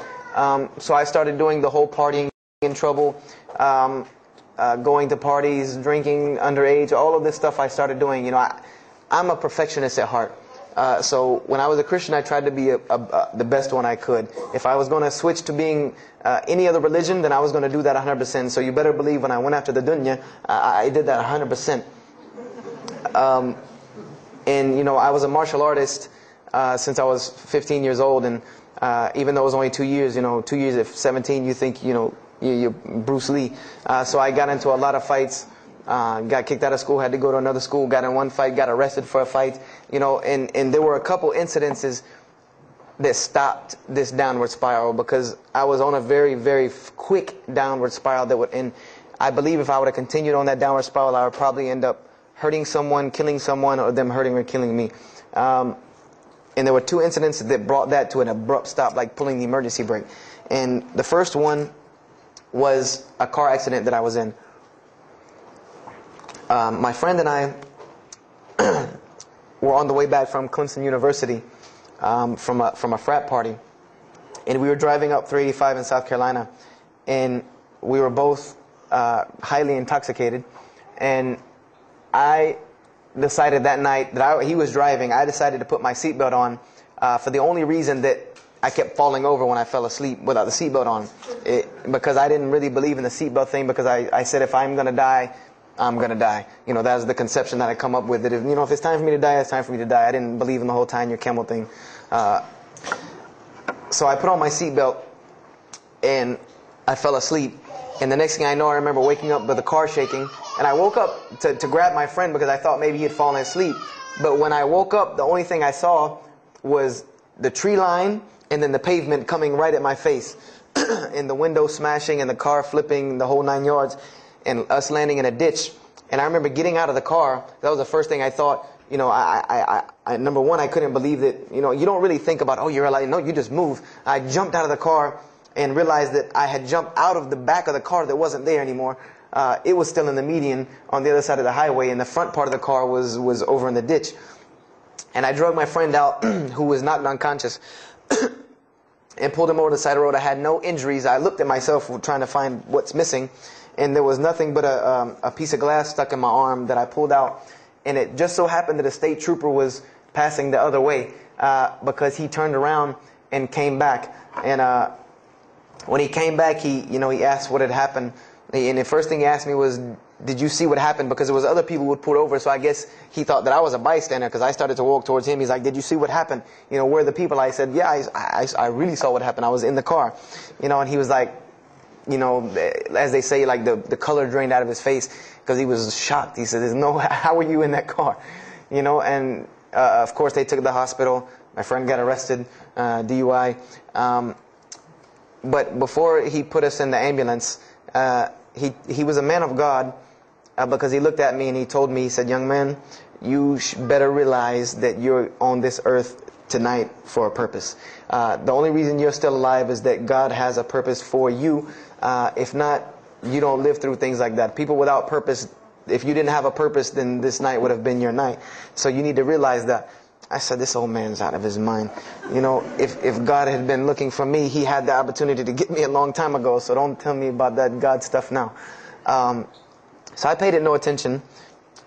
So I started doing the whole partying in trouble, going to parties, drinking underage, all of this stuff I started doing. I'm a perfectionist at heart. So when I was a Christian, I tried to be the best one I could. If I was going to switch to being any other religion, then I was going to do that 100%. So you better believe when I went after the dunya, I did that 100%. And I was a martial artist since I was 15 years old. And even though it was only 2 years, 2 years at 17, you think, you're Bruce Lee. So I got into a lot of fights. Got kicked out of school, had to go to another school, got in one fight, got arrested for a fight, and there were a couple incidences that stopped this downward spiral, because I was on a very, very quick downward spiral and I believe if I would have continued on that downward spiral, I would probably end up hurting someone, killing someone, or them hurting or killing me. And there were two incidents that brought that to an abrupt stop, like pulling the emergency brake. And the first one was a car accident that I was in. My friend and I were on the way back from Clemson University from a frat party, and we were driving up 385 in South Carolina, and we were both highly intoxicated. And I decided that night that he was driving, I decided to put my seatbelt on for the only reason that I kept falling over when I fell asleep without the seatbelt on, because I didn't really believe in the seatbelt thing, because I said if I'm going to die, I'm going to die. That was the conception that I come up with, that if it's time for me to die, it's time for me to die. I didn't believe in the whole tying your camel thing. So I put on my seatbelt and I fell asleep. And the next thing I know, I remember waking up with the car shaking. And I woke up to grab my friend because I thought maybe he had fallen asleep. But when I woke up, the only thing I saw was the tree line and then the pavement coming right at my face. And the window smashing and the car flipping, the whole 9 yards. And us landing in a ditch. And I remember getting out of the car. That was the first thing I thought. you know, number one, I couldn't believe that, you know, you don't really think about, oh, you're like, no, you just move. I jumped out of the car and realized that I had jumped out of the back of the car that wasn't there anymore. It was still in the median on the other side of the highway, and the front part of the car was over in the ditch. And I drug my friend out, who was knocked unconscious, and pulled him over the side of the road. I had no injuries. I looked at myself trying to find what's missing, and there was nothing but a piece of glass stuck in my arm that I pulled out. And it just so happened that a state trooper was passing the other way, because he turned around and came back. And when he came back, he asked what had happened. And the first thing he asked me was, did you see what happened? Because there was other people who would pull over, so I guess he thought that I was a bystander, because I started to walk towards him. He's like, did you see what happened? You know, where are the people? I said, yeah, I really saw what happened. I was in the car. You know, and he was like, you know, as they say, like the color drained out of his face, because he was shocked. He said, how were you in that car? You know, and of course they took it to the hospital. My friend got arrested, DUI. But before he put us in the ambulance, he was a man of God, because he looked at me and he told me, he said, young man, you better realize that you're on this earth tonight for a purpose. The only reason you're still alive is that God has a purpose for you. If not, you don't live through things like that. People without purpose, if you didn't have a purpose, then this night would have been your night. So you need to realize that. I said, this old man's out of his mind. You know, if God had been looking for me, he had the opportunity to get me a long time ago. So don't tell me about that God stuff now. So I paid it no attention.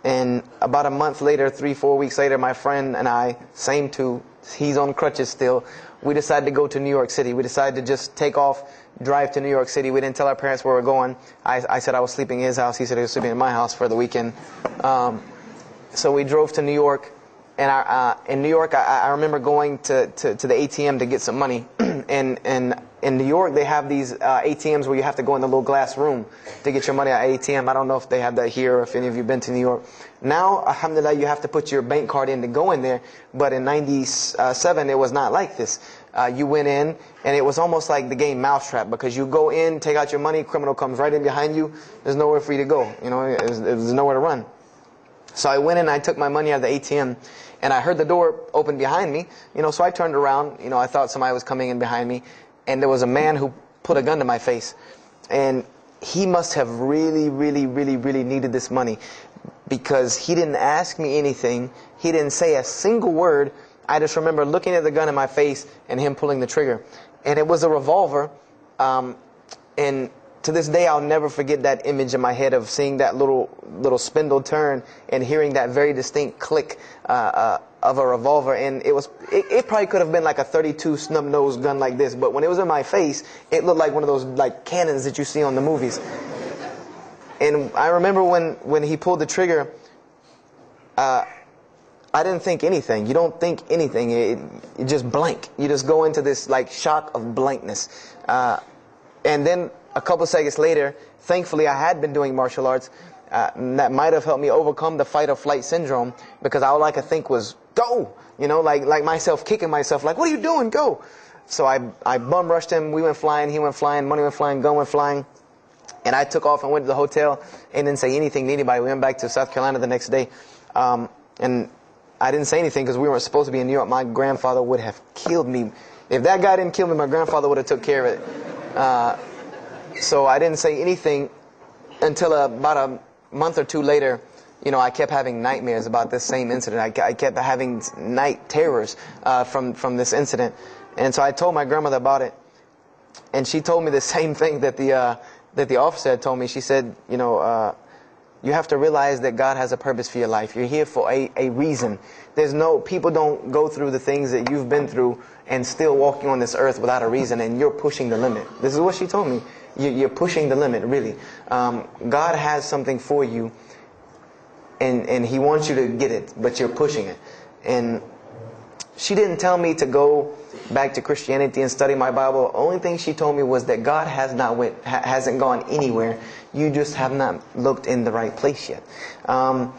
And about a month later, 3-4 weeks later, my friend and I, same two, he's on crutches still, we decided to go to New York City. We decided to just take off, drive to New York City. We didn't tell our parents where we were going. I said I was sleeping in his house. He said he was sleeping in my house for the weekend. So we drove to New York. And in New York, I remember going to the ATM to get some money. And in New York, they have these ATMs where you have to go in the little glass room to get your money at ATM. I don't know if they have that here or if any of you have been to New York. Now, alhamdulillah, you have to put your bank card in to go in there. But in 97, it was not like this. You went in, and it was almost like the game Mousetrap, because you go in, take out your money, criminal comes right in behind you. There's nowhere for you to go. You know, there's nowhere to run. So I went in, I took my money out of the ATM, and I heard the door open behind me. You know, so I turned around. You know, I thought somebody was coming in behind me, and there was a man who put a gun to my face. And he must have really, really, really, really needed this money, because he didn't ask me anything. He didn't say a single word. I just remember looking at the gun in my face and him pulling the trigger. And it was a revolver. And to this day, I'll never forget that image in my head of seeing that little spindle turn and hearing that very distinct click of a revolver. And it probably could have been like a .32 snub-nosed gun like this, but when it was in my face, it looked like one of those like cannons that you see on the movies. And I remember when he pulled the trigger, I didn't think anything. You don't think anything. You just blank. You just go into this like shock of blankness. And then a couple seconds later, thankfully I had been doing martial arts. That might have helped me overcome the fight or flight syndrome, because all I could think was, go! You know, like myself kicking myself, like, what are you doing? Go! So I bum rushed him. We went flying. He went flying. Money went flying. Gun went flying. And I took off and went to the hotel and didn't say anything to anybody. We went back to South Carolina the next day. And I didn't say anything because we weren't supposed to be in New York. My grandfather would have killed me. If that guy didn't kill me, my grandfather would have took care of it. So I didn't say anything until about a month or two later. You know, I kept having nightmares about this same incident. I kept having night terrors from this incident. And so I told my grandmother about it. And she told me the same thing that the officer had told me. She said, you know, you have to realize that God has a purpose for your life. You're here for a reason. People don't go through the things that you've been through and still walking on this earth without a reason, and you're pushing the limit. This is what she told me. You're pushing the limit, really. God has something for you, and He wants you to get it, but you're pushing it. And she didn't tell me to go back to Christianity and study my Bible. Only thing she told me was that God hasn't gone anywhere. You just have not looked in the right place yet. And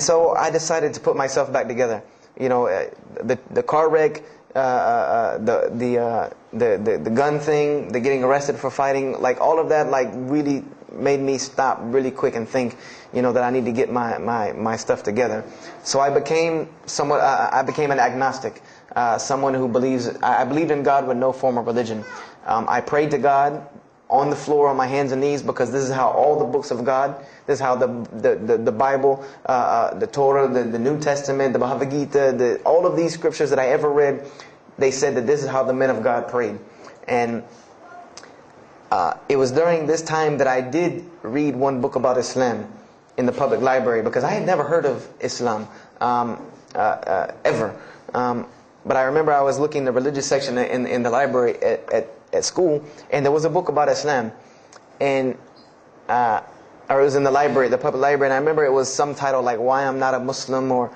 so I decided to put myself back together. You know, the car wreck, the gun thing, the getting arrested for fighting, like all of that, like really, made me stop really quick and think, that I need to get my stuff together. So I became I became an agnostic, someone who I believed in God with no form of religion. I prayed to God on the floor on my hands and knees, because this is how all the books of God, this is how the Bible, the Torah, the New Testament, the Bhagavad Gita, all of these scriptures that I ever read, they said that this is how the men of God prayed. And it was during this time that I did read one book about Islam in the public library, because I had never heard of Islam ever. But I remember I was looking in the religious section in the library at school, and there was a book about Islam, and or it was in the library, the public library, and I remember it was some title like "Why I'm Not a Muslim," or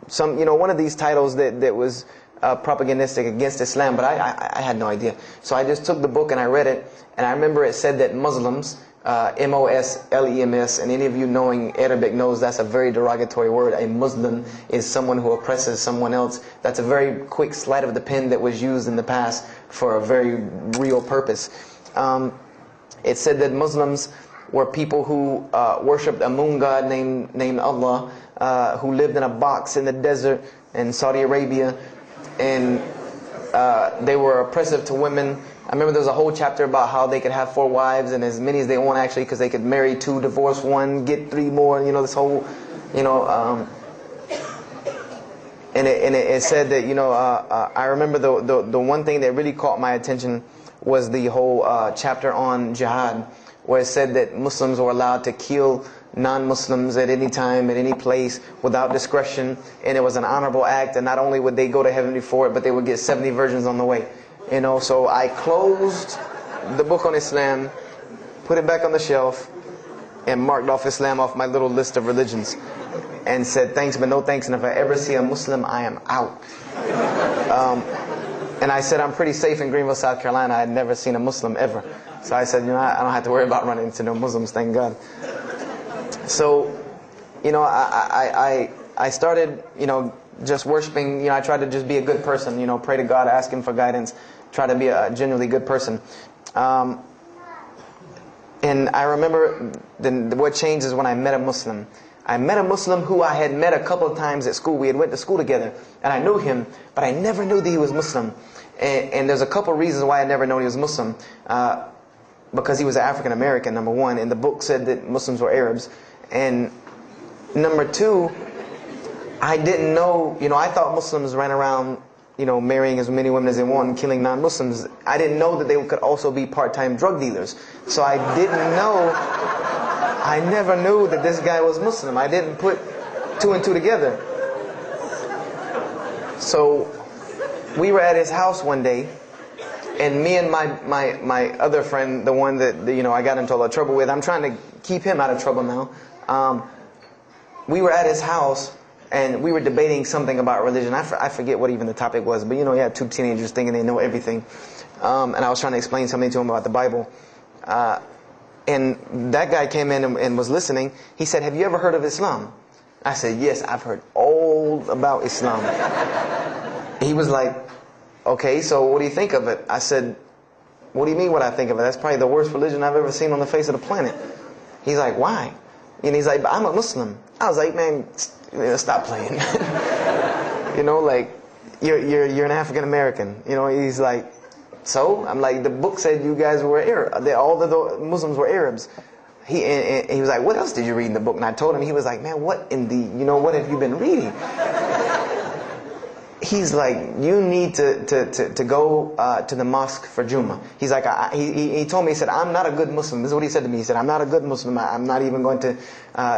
some, one of these titles that was propagandistic against Islam, but I had no idea. So I just took the book and I read it, and I remember it said that Muslims, M-O-S-L-E-M-S, and any of you knowing Arabic knows that's a very derogatory word. A Muslim is someone who oppresses someone else. That's a very quick sleight of the pen that was used in the past for a very real purpose. It said that Muslims were people who worshipped a moon god named Allah, who lived in a box in the desert in Saudi Arabia, and they were oppressive to women. I remember there was a whole chapter about how they could have 4 wives and as many as they want, actually, because they could marry 2, divorce 1, get 3 more. This whole, and it said that I remember the one thing that really caught my attention was the whole chapter on jihad, where it said that Muslims were allowed to kill non-Muslims at any time, at any place, without discretion, and it was an honorable act, and not only would they go to heaven before it, but they would get 70 virgins on the way. So I closed the book on Islam, put it back on the shelf, and marked off Islam off my little list of religions, and said thanks but no thanks, and if I ever see a Muslim, I am out. And I said I'm pretty safe in Greenville, South Carolina. I had never seen a Muslim ever. So I said, I don't have to worry about running into no Muslims, thank God. So, I started, just worshiping. I tried to just be a good person, pray to God, ask Him for guidance, try to be a genuinely good person. And I remember what changed is when I met a Muslim. I met a Muslim who I had met a couple of times at school. We had went to school together, and I knew him, but I never knew that he was Muslim. And there's a couple of reasons why I never knew he was Muslim. Because he was African American, number one, and the book said that Muslims were Arabs. And number two, I didn't know, I thought Muslims ran around, marrying as many women as they want and killing non-Muslims. I didn't know that they could also be part-time drug dealers. So I never knew that this guy was Muslim. I didn't put 2 and 2 together. So we were at his house one day, and me and my other friend, the one that I got into a lot of trouble with, I'm trying to keep him out of trouble now. We were at his house, and we were debating something about religion. I forget what even the topic was, but you have 2 teenagers thinking they know everything. And I was trying to explain something to him about the Bible. And that guy came in and was listening. He said, "Have you ever heard of Islam?" I said, "Yes, I've heard all about Islam." He was like, "Okay, so what do you think of it?" I said, "What do you mean what I think of it? That's probably the worst religion I've ever seen on the face of the planet." He's like, "Why?" And he's like, "But I'm a Muslim." I was like, "Man, stop playing." You're an African American. He's like, "So?" I'm like, "The book said you guys were Arab. All the Muslims were Arabs." He was like, "What else did you read in the book?" And I told him. He was like, "Man, what in the, what have you been reading?" He's like, "You need to go to the mosque for Jummah." He's like, he told me, he said, "I'm not a good Muslim." This is what he said to me. He said, "I'm not a good Muslim. I'm not even going to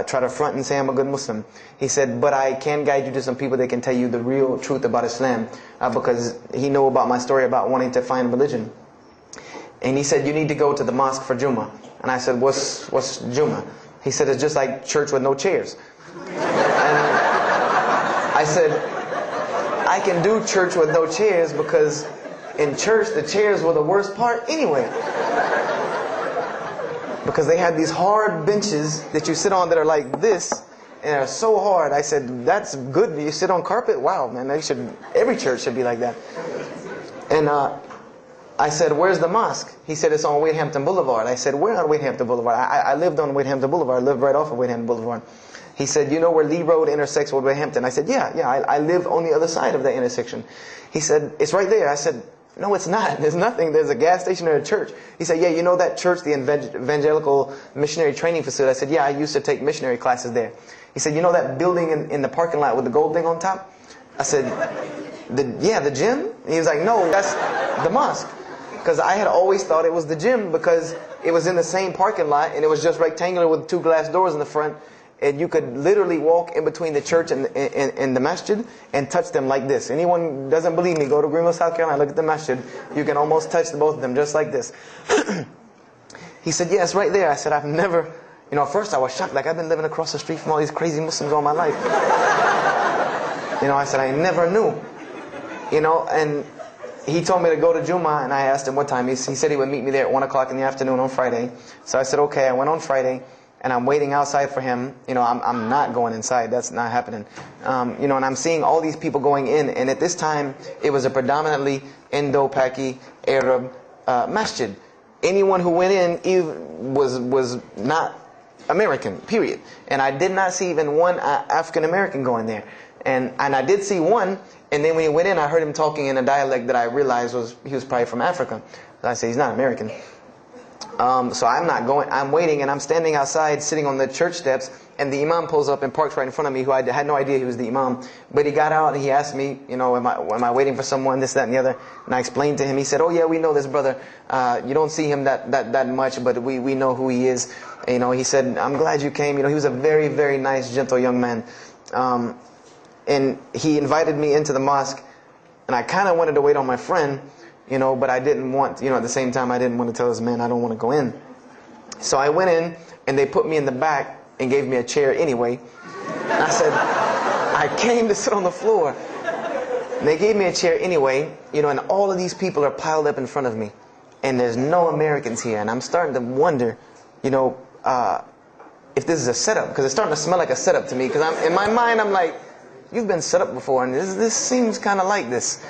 try to front and say I'm a good Muslim." He said, "But I can guide you to some people that can tell you the real truth about Islam," because he knew about my story about wanting to find religion. And he said, "You need to go to the mosque for Jummah." And I said, What's Jummah?" He said, "It's just like church with no chairs." And I said, "I can do church with no chairs because in church the chairs were the worst part anyway." Because they had these hard benches that you sit on that are like this, and they're so hard. I said, "That's good. You sit on carpet? Wow, man, every church should be like that." And I said, where's the mosque? He said, it's on Wadehampton Boulevard. I said, where on Wadehampton Boulevard? I lived on Wadehampton Boulevard. I lived right off of Wadehampton Boulevard. He said, you know where Lee Road intersects with Wadehampton? I said, yeah, I live on the other side of that intersection. He said, it's right there. I said, no, it's not. There's nothing. There's a gas station or a church. He said, yeah, you know that church, the Evangelical Missionary Training Facility? I said, yeah, I used to take missionary classes there. He said, you know that building in the parking lot with the gold thing on top? I said, the gym? He was like, no, that's the mosque. Because I had always thought it was the gym because it was in the same parking lot and it was just rectangular with 2 glass doors in the front. And you could literally walk in between the church and the masjid and touch them like this. Anyone doesn't believe me, go to Greenville, South Carolina, look at the masjid. You can almost touch both of them just like this. He said, yeah, it's right there. I said, I've never, at first I was shocked. Like, I've been living across the street from all these crazy Muslims all my life. I said, I never knew. And he told me to go to Jummah, and I asked him what time. He said he would meet me there at 1 o'clock in the afternoon on Friday. So I said, okay. I went on Friday. And I'm waiting outside for him. I'm not going inside. That's not happening. And I'm seeing all these people going in. And at this time, it was a predominantly Indo-Paki Arab masjid. Anyone who went in was not American, period. And I did not see even one African American going there. And I did see one. And then when he went in, I heard him talking in a dialect that I realized he was probably from Africa. So I said, he's not American. So I'm not going. I'm waiting, and I'm standing outside, sitting on the church steps, and the imam pulls up and parks right in front of me, who I had no idea he was the imam. But he got out and he asked me, am I waiting for someone, this, that, and the other? And I explained to him. He said, oh yeah, we know this brother. You don't see him that much, but we know who he is. He said, I'm glad you came. He was a very, very nice, gentle young man. And he invited me into the mosque, and I kind of wanted to wait on my friend. But I didn't want, at the same time, I didn't want to tell this man I don't want to go in. So I went in, and they put me in the back and gave me a chair anyway. And I said, I came to sit on the floor. And they gave me a chair anyway, and all of these people are piled up in front of me. And there's no Americans here. And I'm starting to wonder, if this is a setup. Because it's starting to smell like a setup to me. Because in my mind, I'm like, you've been set up before, and this seems kind of like this.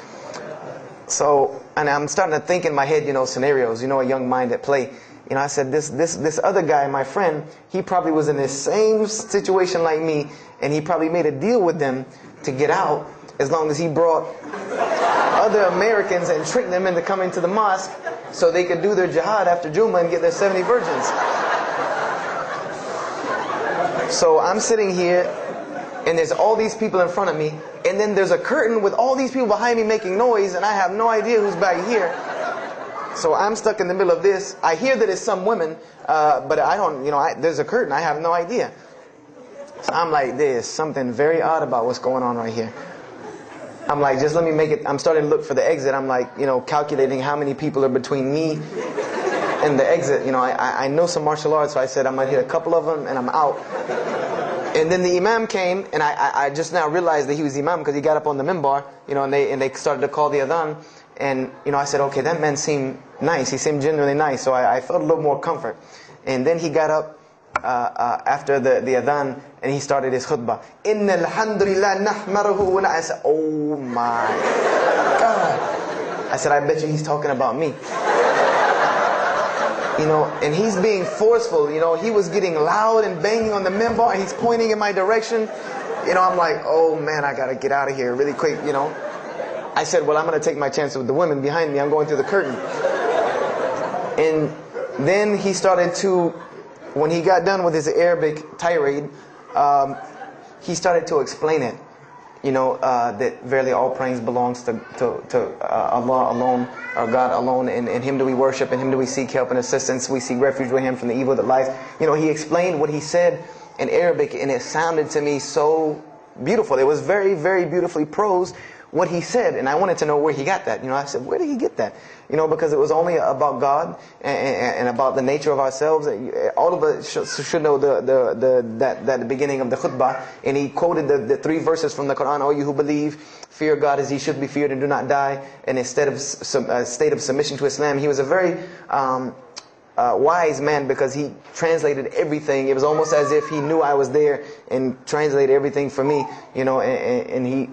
So, and I'm starting to think in my head, scenarios, a young mind at play. I said, this other guy, my friend, he probably was in the same situation like me, and he probably made a deal with them to get out as long as he brought other Americans and tricked them into coming to the mosque so they could do their jihad after Jummah and get their 70 virgins. So I'm sitting here, and there's all these people in front of me, and then there's a curtain with all these people behind me making noise, and I have no idea who's back here. So I'm stuck in the middle of this. I hear that it's some women, but I don't, there's a curtain. I have no idea. So I'm like, there's something very odd about what's going on right here. I'm like, just let me make it. I'm starting to look for the exit. I'm like, calculating how many people are between me and the exit. I know some martial arts, so I said I'm going to hit a couple of them, and I'm out. And then the imam came, and I just now realized that he was the imam because he got up on the minbar, and they started to call the adhan. And, I said, okay, that man seemed nice. He seemed genuinely nice. So I felt a little more comfort. And then he got up after the adhan, and he started his khutbah. Inna alhamdulillah nahmaruhu wa I said, oh my God. I said, I bet you he's talking about me. And he's being forceful. He was getting loud and banging on the minbar, and he's pointing in my direction. I'm like, oh man, I got to get out of here really quick, I said, well, I'm going to take my chance with the women behind me. I'm going through the curtain. And then he started to, when he got done with his Arabic tirade, he started to explain it. That verily all praise belongs to Allah alone, or God alone, and Him do we worship, and Him do we seek help and assistance. We seek refuge with Him from the evil that lies. He explained what he said in Arabic, and it sounded to me so beautiful. It was very, very beautifully prosed, what he said, and I wanted to know where he got that. I said, where did he get that? Because it was only about God and about the nature of ourselves. All of us should know that the beginning of the khutbah, and he quoted the 3 verses from the Quran. O you who believe, fear God as He should be feared and do not die. And instead of a state of submission to Islam, he was a very wise man because he translated everything. It was almost as if he knew I was there and translated everything for me. And he.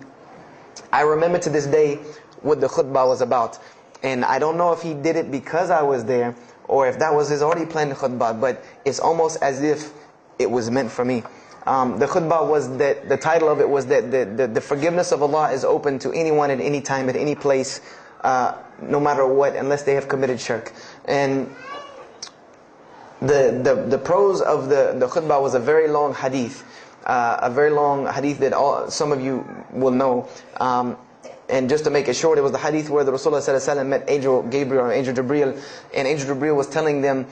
I remember to this day what the khutbah was about. And I don't know if he did it because I was there, or if that was his already planned khutbah, but it's almost as if it was meant for me. The khutbah was that, the title of it was that the forgiveness of Allah is open to anyone at any time, at any place, no matter what, unless they have committed shirk. And the prose of the khutbah was a very long hadith. A very long hadith that some of you will know. And just to make it short, it was the hadith where the Rasulullah ﷺ met Angel Gabriel or Angel Jibreel, and Angel Jibreel was telling them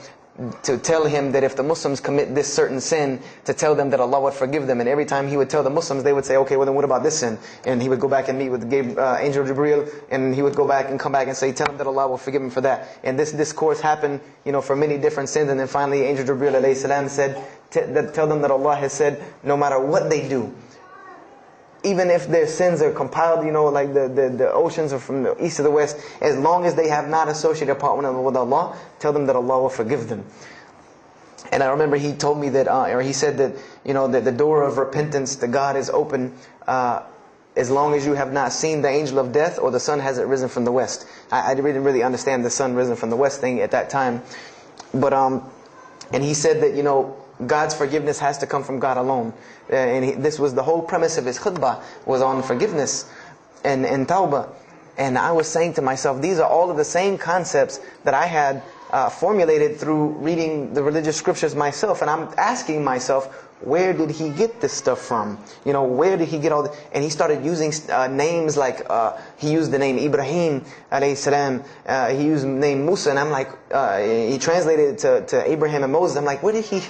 to tell him that if the Muslims commit this certain sin, to tell them that Allah would forgive them. And every time he would tell the Muslims, they would say, okay, well then what about this sin? And he would go back and meet with Angel Jibreel, and he would go back and come back and say, tell him that Allah will forgive him for that. And this discourse happened, for many different sins. And then finally Angel Jibreel alayhi salam said, tell them that Allah has said, no matter what they do, even if their sins are compiled, like the oceans are from the east to the west, as long as they have not associated a partner with Allah, tell them that Allah will forgive them. And I remember he told me that, or he said that, that the door of repentance to God is open as long as you have not seen the angel of death or the sun hasn't risen from the west. I didn't really understand the sun risen from the west thing at that time. But, and he said that, God's forgiveness has to come from God alone. And this was the whole premise of his khutbah, was on forgiveness and tawbah. And I was saying to myself, these are all of the same concepts that I had formulated through reading the religious scriptures myself. And I'm asking myself, where did he get this stuff from? Where did he get all this? And he started using names like, he used the name Ibrahim alayhi salam, he used the name Musa, and I'm like, he translated it to Abraham and Moses. I'm like, where did he,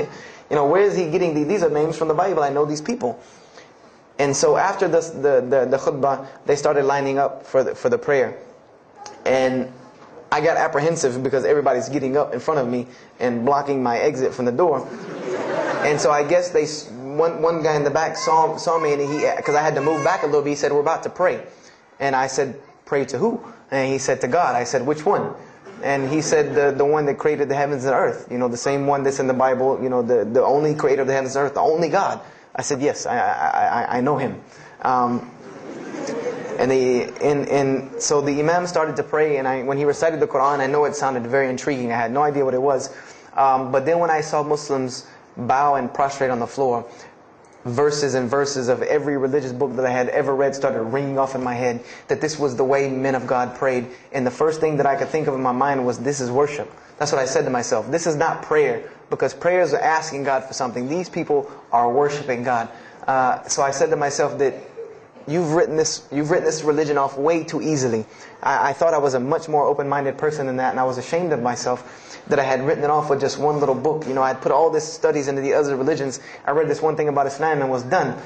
where is he getting these are names from the Bible? I know these people. And so after the khutbah, they started lining up for the prayer. And I got apprehensive because everybody's getting up in front of me and blocking my exit from the door. And so I guess one guy in the back saw me, and because I had to move back a little bit, he said, we're about to pray. And I said, pray to who? And he said, to God. I said, which one? And he said, the one that created the heavens and earth. The same one that's in the Bible, the only creator of the heavens and earth, the only God. I said, yes, I know him. And so the Imam started to pray, and when he recited the Quran, I know it sounded very intriguing. I had no idea what it was. But then when I saw Muslims bow and prostrate on the floor, verses and verses of every religious book that I had ever read started ringing off in my head, that this was the way men of God prayed. And the first thing that I could think of in my mind was, this is worship. That's what I said to myself. This is not prayer, because prayers are asking God for something. These people are worshiping God. So I said to myself that you've written this religion off way too easily. I thought I was a much more open-minded person than that, and I was ashamed of myself that I had written it off with just one little book. I had put all this studies into the other religions. I read this one thing about Islam and was done.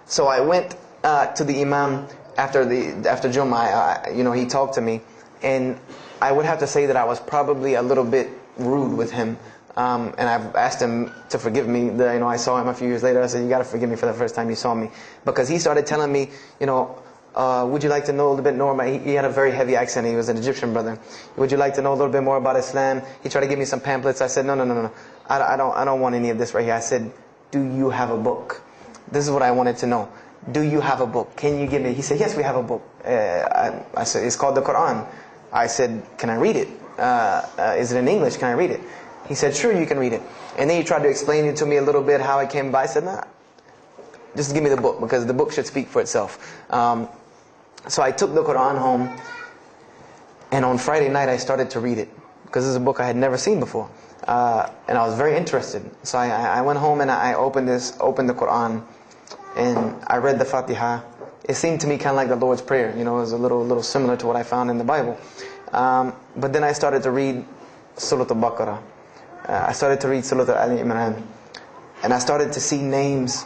So I went to the Imam after Jummah. He talked to me, and I would have to say that I was probably a little bit rude with him. And I've asked him to forgive me. I saw him a few years later. I said, you got to forgive me for the first time you saw me. Because he started telling me, would you like to know a little bit more about... He had a very heavy accent. He was an Egyptian brother. Would you like to know a little bit more about Islam? He tried to give me some pamphlets. I said, no. I don't want any of this right here. I said, do you have a book? This is what I wanted to know. Do you have a book? Can you give me... He said, yes, we have a book. I said, it's called the Quran. I said, can I read it? Is it in English? Can I read it? He said, sure, you can read it. And then he tried to explain it to me a little bit, how it came by. I said, nah, just give me the book, because the book should speak for itself. So I took the Quran home, and on Friday night I started to read it, because this is a book I had never seen before. And I was very interested. So I went home and I opened the Quran, and I read the Fatiha. It seemed to me kind of like the Lord's Prayer. It was a little similar to what I found in the Bible. But then I started to read Surah Al-Baqarah. I started to read Surah Al-Imran. And I started to see names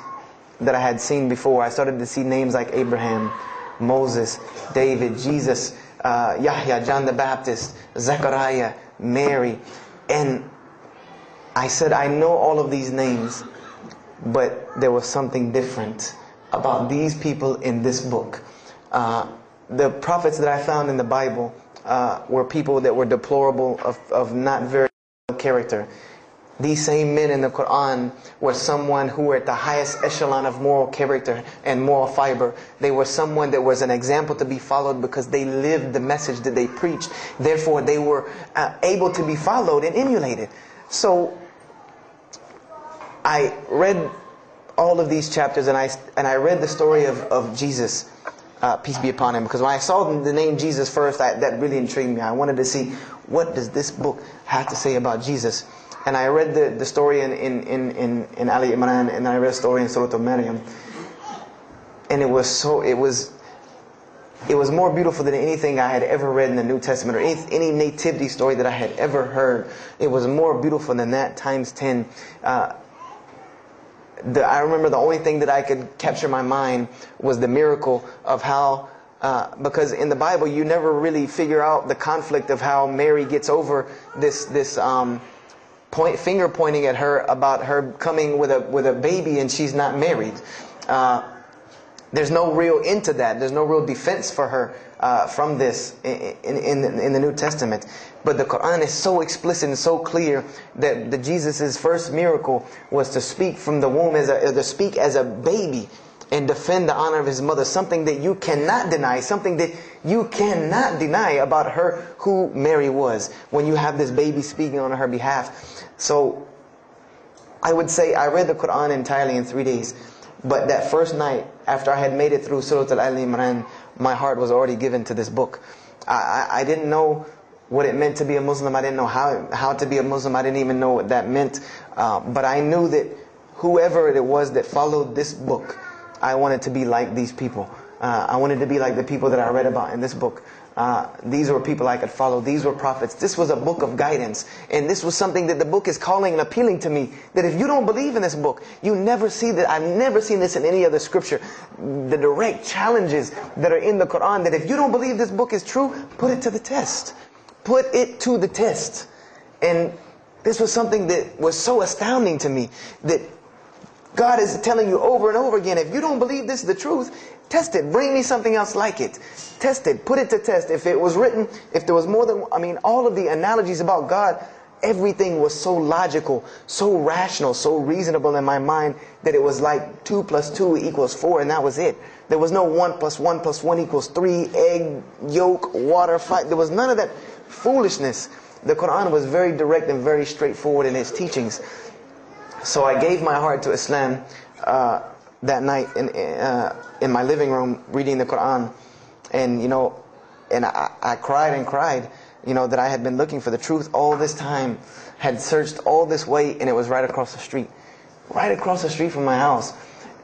that I had seen before. I started to see names like Abraham, Moses, David, Jesus, Yahya, John the Baptist, Zechariah, Mary. And I said, I know all of these names, but there was something different about these people in this book. The prophets that I found in the Bible were people that were deplorable, of not very good character. These same men in the Quran were someone who were at the highest echelon of moral character and moral fiber. They were someone that was an example to be followed because they lived the message that they preached. Therefore, they were able to be followed and emulated. So, I read all of these chapters and I read the story of Jesus, peace be upon him. Because when I saw the name Jesus first, that really intrigued me. I wanted to see, what does this book have to say about Jesus? And I read the story in Ali Imran, and I read a story in Surah Maryam, and it was more beautiful than anything I had ever read in the New Testament, or any nativity story that I had ever heard. It was more beautiful than that times 10. I remember the only thing that I could capture my mind was the miracle of how, because in the Bible you never really figure out the conflict of how Mary gets over this finger pointing at her about her coming with a baby and she's not married. There's no real end to that. There's no real defense for her from this in the New Testament. But the Quran is so explicit and so clear that Jesus' first miracle was to speak from the womb, to speak as a baby and defend the honor of his mother. Something that you cannot deny. Something that you cannot deny about her, who Mary was, when you have this baby speaking on her behalf. So, I would say I read the Quran entirely in 3 days. But that first night, after I had made it through Surah Al-Imran, my heart was already given to this book. I didn't know what it meant to be a Muslim. I didn't know how to be a Muslim. I didn't even know what that meant. But I knew that whoever it was that followed this book, I wanted to be like these people. I wanted to be like the people that I read about in this book. These were people I could follow. These were prophets. This was a book of guidance. And this was something that the book is calling and appealing to me. That if you don't believe in this book, you never see that. I've never seen this in any other scripture. The direct challenges that are in the Quran, that if you don't believe this book is true, put it to the test. Put it to the test. And this was something that was so astounding to me, that God is telling you over and over again, if you don't believe this is the truth, test it. Bring me something else like it. Test it. Put it to test. If it was written, if there was more than, all of the analogies about God, everything was so logical, so rational, so reasonable in my mind that it was like 2 + 2 = 4, and that was it. There was no 1 + 1 + 1 = 3, egg, yolk, water, fight. There was none of that foolishness. The Quran was very direct and very straightforward in its teachings. So I gave my heart to Islam that night in my living room, reading the Quran, and I cried and cried, that I had been looking for the truth all this time, had searched all this way, and it was right across the street from my house.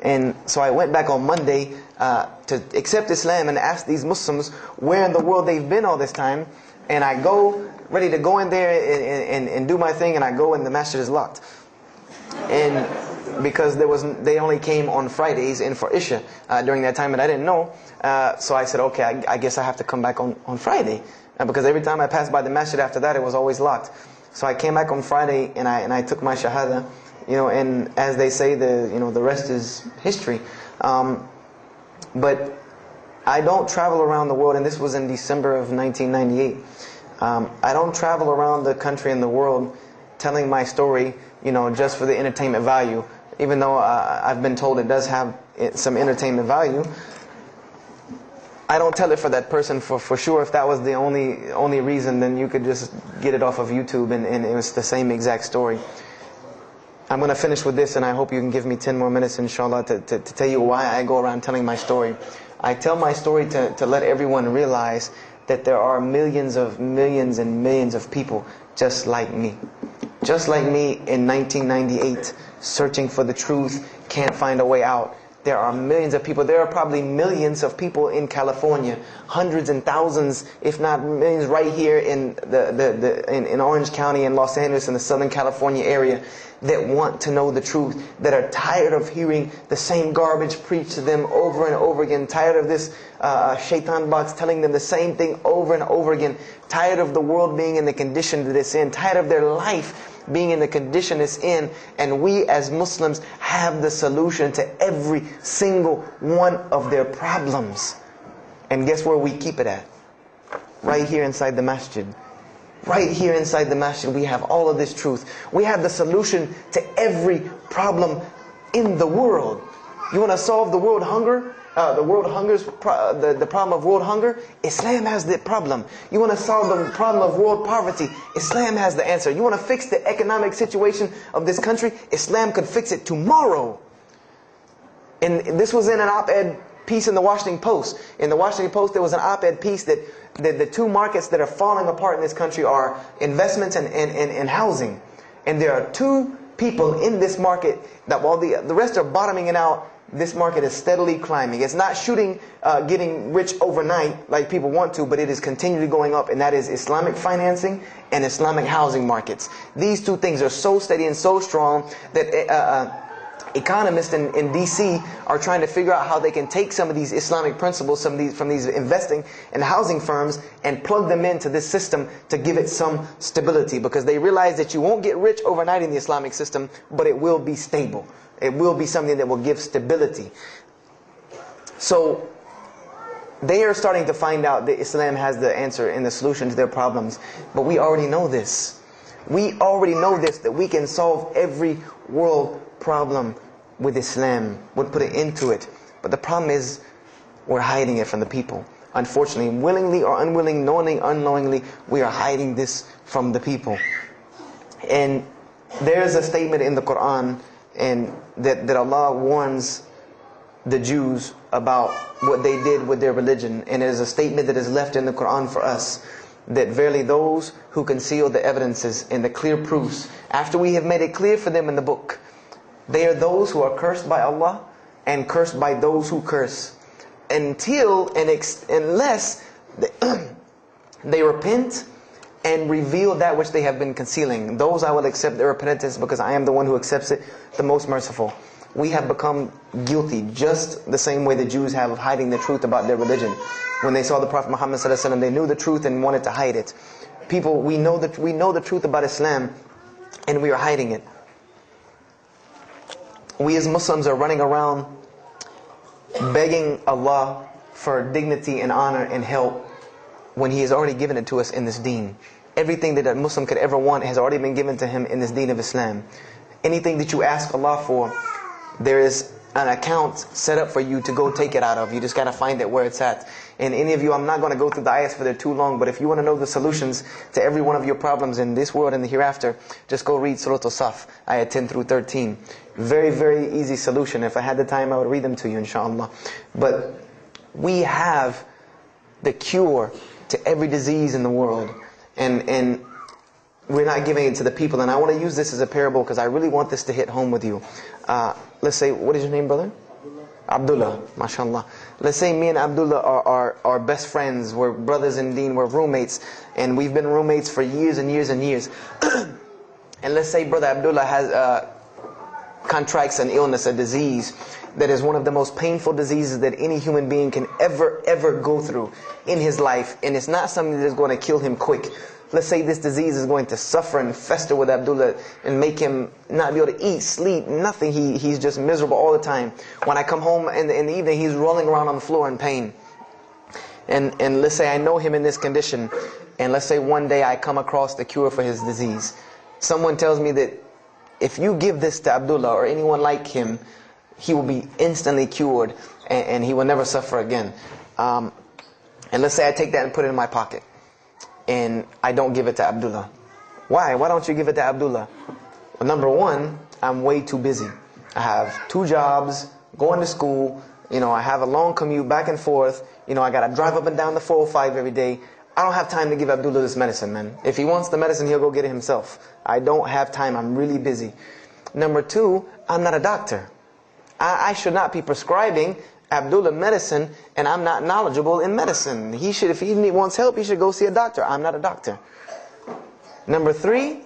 And so I went back on Monday to accept Islam and ask these Muslims where in the world they've been all this time. And I go ready to go in there and do my thing, and I go and the masjid is locked. And because they only came on Fridays in for Isha during that time, and I didn't know. So I said, okay, I guess I have to come back on Friday, because every time I passed by the masjid after that, it was always locked. So I came back on Friday and I took my shahada, and as they say, the rest is history. But I don't travel around the world, and this was in December of 1998. I don't travel around the country and the world telling my story, just for the entertainment value. Even though I've been told it does have some entertainment value, I don't tell it for that person for sure. If that was the only reason, then you could just get it off of YouTube and it was the same exact story. I'm going to finish with this, and I hope you can give me 10 more minutes, inshallah, to tell you why I go around telling my story. I tell my story to let everyone realize that there are millions and millions of people just like me. Just like me in 1998, searching for the truth, can't find a way out. There are millions of people. There are probably millions of people in California, hundreds and thousands, if not millions, right here in in Orange County and Los Angeles in the Southern California area, that want to know the truth, that are tired of hearing the same garbage preached to them over and over again, tired of this shaitan box telling them the same thing over and over again, tired of the world being in the condition that it's in, tired of their life being in the condition it's in. And we as Muslims have the solution to every single one of their problems. And guess where we keep it at? Right here inside the masjid. Right here inside the masjid, we have all of this truth. We have the solution to every problem in the world. You want to solve the world hunger? The problem of world hunger? Islam has the problem. You want to solve the problem of world poverty? Islam has the answer. You want to fix the economic situation of this country? Islam could fix it tomorrow. And this was in an op-ed piece in the Washington Post. In the Washington Post, there was an op-ed piece that the two markets that are falling apart in this country are investments and housing. And there are two people in this market that while the rest are bottoming it out, this market is steadily climbing. It's not getting rich overnight like people want to, but it is continually going up, and that is Islamic financing and Islamic housing markets. These two things are so steady and so strong that economists in DC are trying to figure out how they can take some of these Islamic principles, from these investing and housing firms, and plug them into this system to give it some stability, because they realize that you won't get rich overnight in the Islamic system, but it will be stable. It will be something that will give stability. So they are starting to find out that Islam has the answer and the solution to their problems. But we already know this. We already know this, that we can solve every world problem with Islam. We'll put it into it. But the problem is, we're hiding it from the people. Unfortunately, willingly or unwilling, knowingly, unknowingly, we are hiding this from the people. And there's a statement in the Quran and that Allah warns the Jews about what they did with their religion. And it is a statement that is left in the Quran for us, that verily those who conceal the evidences and the clear proofs, after we have made it clear for them in the book, they are those who are cursed by Allah and cursed by those who curse, unless they repent and reveal that which they have been concealing. Those I will accept their repentance, because I am the one who accepts it, the most merciful. We have become guilty just the same way the Jews have of hiding the truth about their religion. When they saw the Prophet Muhammad ﷺ, they knew the truth and wanted to hide it. People, we know the truth about Islam, and we are hiding it. We as Muslims are running around begging Allah for dignity and honor and help when He has already given it to us in this deen. Everything that a Muslim could ever want has already been given to him in this deen of Islam. Anything that you ask Allah for, there is an account set up for you to go take it out of. You just got to find it where it's at. And any of you, I'm not going to go through the ayahs for they're too long, but if you want to know the solutions to every one of your problems in this world and the hereafter, just go read Surah Al-Saf, ayah 10 through 13. Very, very easy solution. If I had the time, I would read them to you, inshallah. But we have the cure to every disease in the world. And we're not giving it to the people. And I want to use this as a parable because I really want this to hit home with you. Let's say, what is your name, brother? Abdullah, mashallah. Let's say me and Abdullah are best friends. We're brothers in deen. We're roommates. And we've been roommates for years and years and years. And let's say brother Abdullah contracts an illness, a disease that is one of the most painful diseases that any human being can ever go through in his life. And it's not something that is going to kill him quick. Let's say this disease is going to suffer and fester with Abdullah and make him not be able to eat, sleep, nothing. He's just miserable all the time. When I come home in the evening, he's rolling around on the floor in pain. And let's say I know him in this condition. And let's say one day I come across the cure for his disease. Someone tells me that if you give this to Abdullah or anyone like him, he will be instantly cured and he will never suffer again. And let's say I take that and put it in my pocket. And I don't give it to Abdullah. Why? Why don't you give it to Abdullah? Well, number one, I'm way too busy. I have 2 jobs, going to school, I have a long commute back and forth, I got to drive up and down the 405 every day. I don't have time to give Abdullah this medicine, man. If he wants the medicine, he'll go get it himself. I don't have time. I'm really busy. Number 2, I'm not a doctor. I should not be prescribing Abdullah medicine, and I'm not knowledgeable in medicine. If he wants help, he should go see a doctor. I'm not a doctor. Number 3,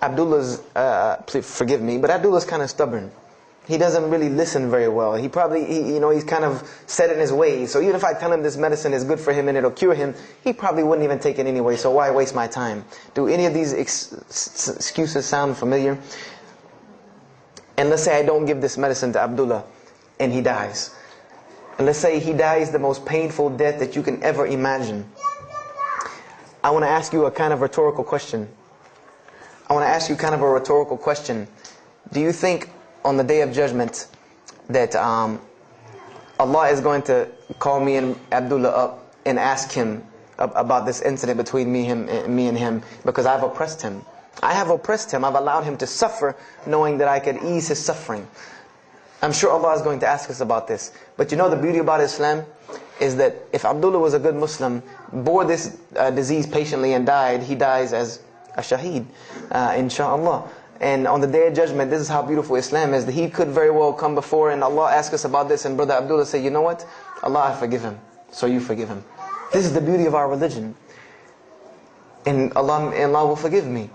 Abdullah's, please forgive me, but Abdullah's kind of stubborn. He doesn't really listen very well. He's kind of set in his ways. So even if I tell him this medicine is good for him and it'll cure him, he probably wouldn't even take it anyway. So why waste my time? Do any of these excuses sound familiar? And let's say I don't give this medicine to Abdullah and he dies. And let's say he dies the most painful death that you can ever imagine. I want to ask you a kind of rhetorical question. I want to ask you kind of a rhetorical question. Do you think on the Day of Judgment that Allah is going to call me and Abdullah up and ask him about this incident between me and him because I've oppressed him? I have oppressed him. I've allowed him to suffer knowing that I could ease his suffering. I'm sure Allah is going to ask us about this. But you know the beauty about Islam is that if Abdullah was a good Muslim, bore this disease patiently and died, he dies as a shaheed, inshaAllah. And on the Day of Judgment, this is how beautiful Islam is, that he could very well come before and Allah ask us about this, and Brother Abdullah say, you know what? Allah, I forgive him. So you forgive him. This is the beauty of our religion. And Allah will forgive me.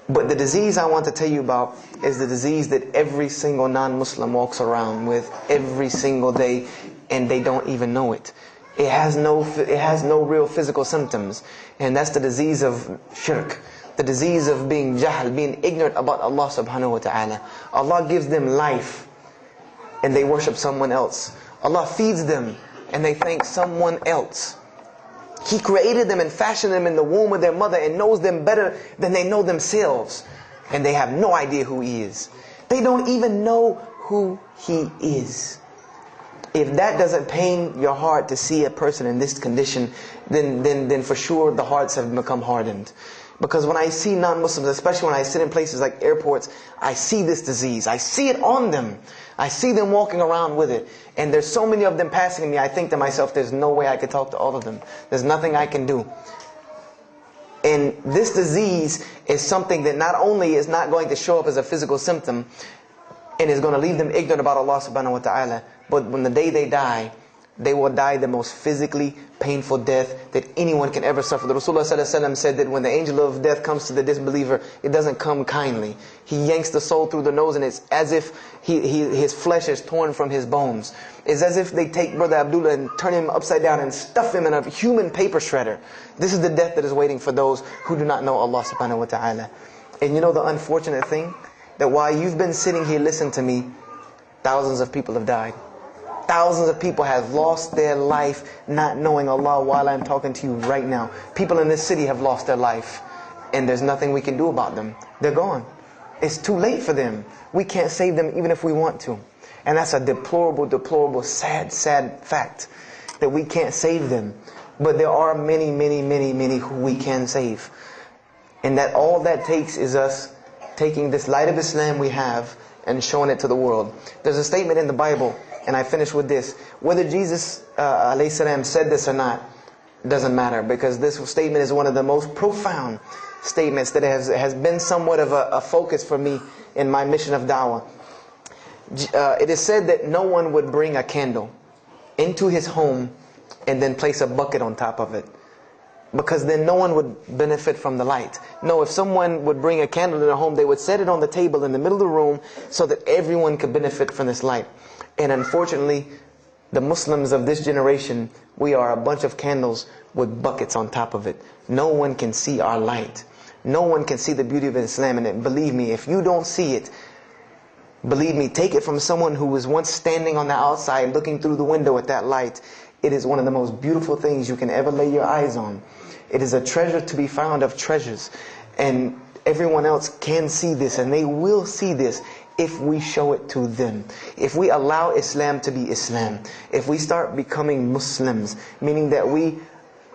But the disease I want to tell you about is the disease that every single non-Muslim walks around with every single day, and they don't even know it. It has no real physical symptoms, and that's the disease of shirk, the disease of being jahl, being ignorant about Allah subhanahu wa ta'ala. Allah gives them life, and they worship someone else. Allah feeds them, and they thank someone else. He created them and fashioned them in the womb of their mother and knows them better than they know themselves. And they have no idea who He is. They don't even know who He is. If that doesn't pain your heart to see a person in this condition, then for sure the hearts have become hardened. Because when I see non-Muslims, especially when I sit in places like airports, I see this disease. I see it on them. I see them walking around with it. And there's so many of them passing me, I think to myself, there's no way I could talk to all of them. There's nothing I can do. And this disease is something that not only is not going to show up as a physical symptom, and is going to leave them ignorant about Allah subhanahu wa ta'ala, but when the day they die, they will die the most physically painful death that anyone can ever suffer. The Rasulullah ﷺ said that when the angel of death comes to the disbeliever, it doesn't come kindly. He yanks the soul through the nose, and it's as if his flesh is torn from his bones. It's as if they take Brother Abdullah and turn him upside down and stuff him in a human paper shredder. This is the death that is waiting for those who do not know Allah subhanahu wa ta'ala. And you know the unfortunate thing? That while you've been sitting here listening to me, thousands of people have died. Thousands of people have lost their life not knowing Allah while I'm talking to you right now. People in this city have lost their life, and there's nothing we can do about them. They're gone. It's too late for them. We can't save them even if we want to. And that's a deplorable, deplorable, sad, sad fact that we can't save them. But there are many, many, many, many who we can save. And that all that takes is us taking this light of Islam we have and showing it to the world. There's a statement in the Bible, and I finish with this. Whether Jesus alayhi salam said this or not, doesn't matter, because this statement is one of the most profound statements that has been somewhat of a focus for me in my mission of da'wah. It is said that no one would bring a candle into his home and then place a bucket on top of it, because then no one would benefit from the light. No, if someone would bring a candle in their home, they would set it on the table in the middle of the room so that everyone could benefit from this light. And unfortunately, the Muslims of this generation, we are a bunch of candles with buckets on top of it. No one can see our light. No one can see the beauty of Islam. And believe me, if you don't see it, believe me, take it from someone who was once standing on the outside looking through the window at that light. It is one of the most beautiful things you can ever lay your eyes on. It is a treasure to be found of treasures. And everyone else can see this, and they will see this if we show it to them. If we allow Islam to be Islam. If we start becoming Muslims, meaning that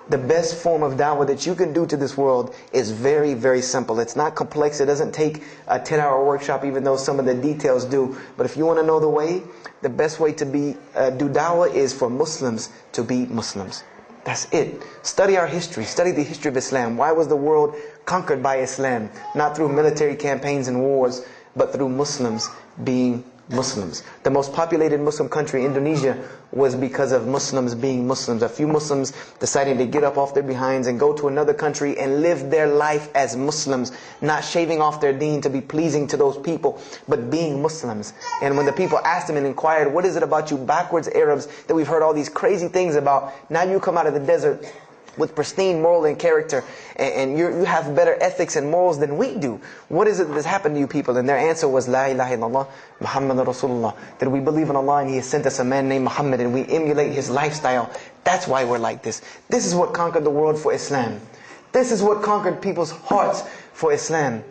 the best form of da'wah that you can do to this world is very, very simple. It's not complex. It doesn't take a 10-hour workshop, even though some of the details do. But if you want to know the way, the best way to do da'wah is for Muslims to be Muslims. That's it. Study our history. Study the history of Islam. Why was the world conquered by Islam? Not through military campaigns and wars, but through Muslims being Muslims. The most populated Muslim country, Indonesia, was because of Muslims being Muslims. A few Muslims deciding to get up off their behinds and go to another country and live their life as Muslims, not shaving off their deen to be pleasing to those people, but being Muslims. And when the people asked them and inquired, what is it about you backwards Arabs that we've heard all these crazy things about? Now you come out of the desert with pristine moral and character, and you have better ethics and morals than we do. What is it that has happened to you people? And their answer was, La ilaha illallah, Muhammad Rasulullah. That we believe in Allah and He has sent us a man named Muhammad, and we emulate his lifestyle. That's why we're like this. This is what conquered the world for Islam. This is what conquered people's hearts for Islam.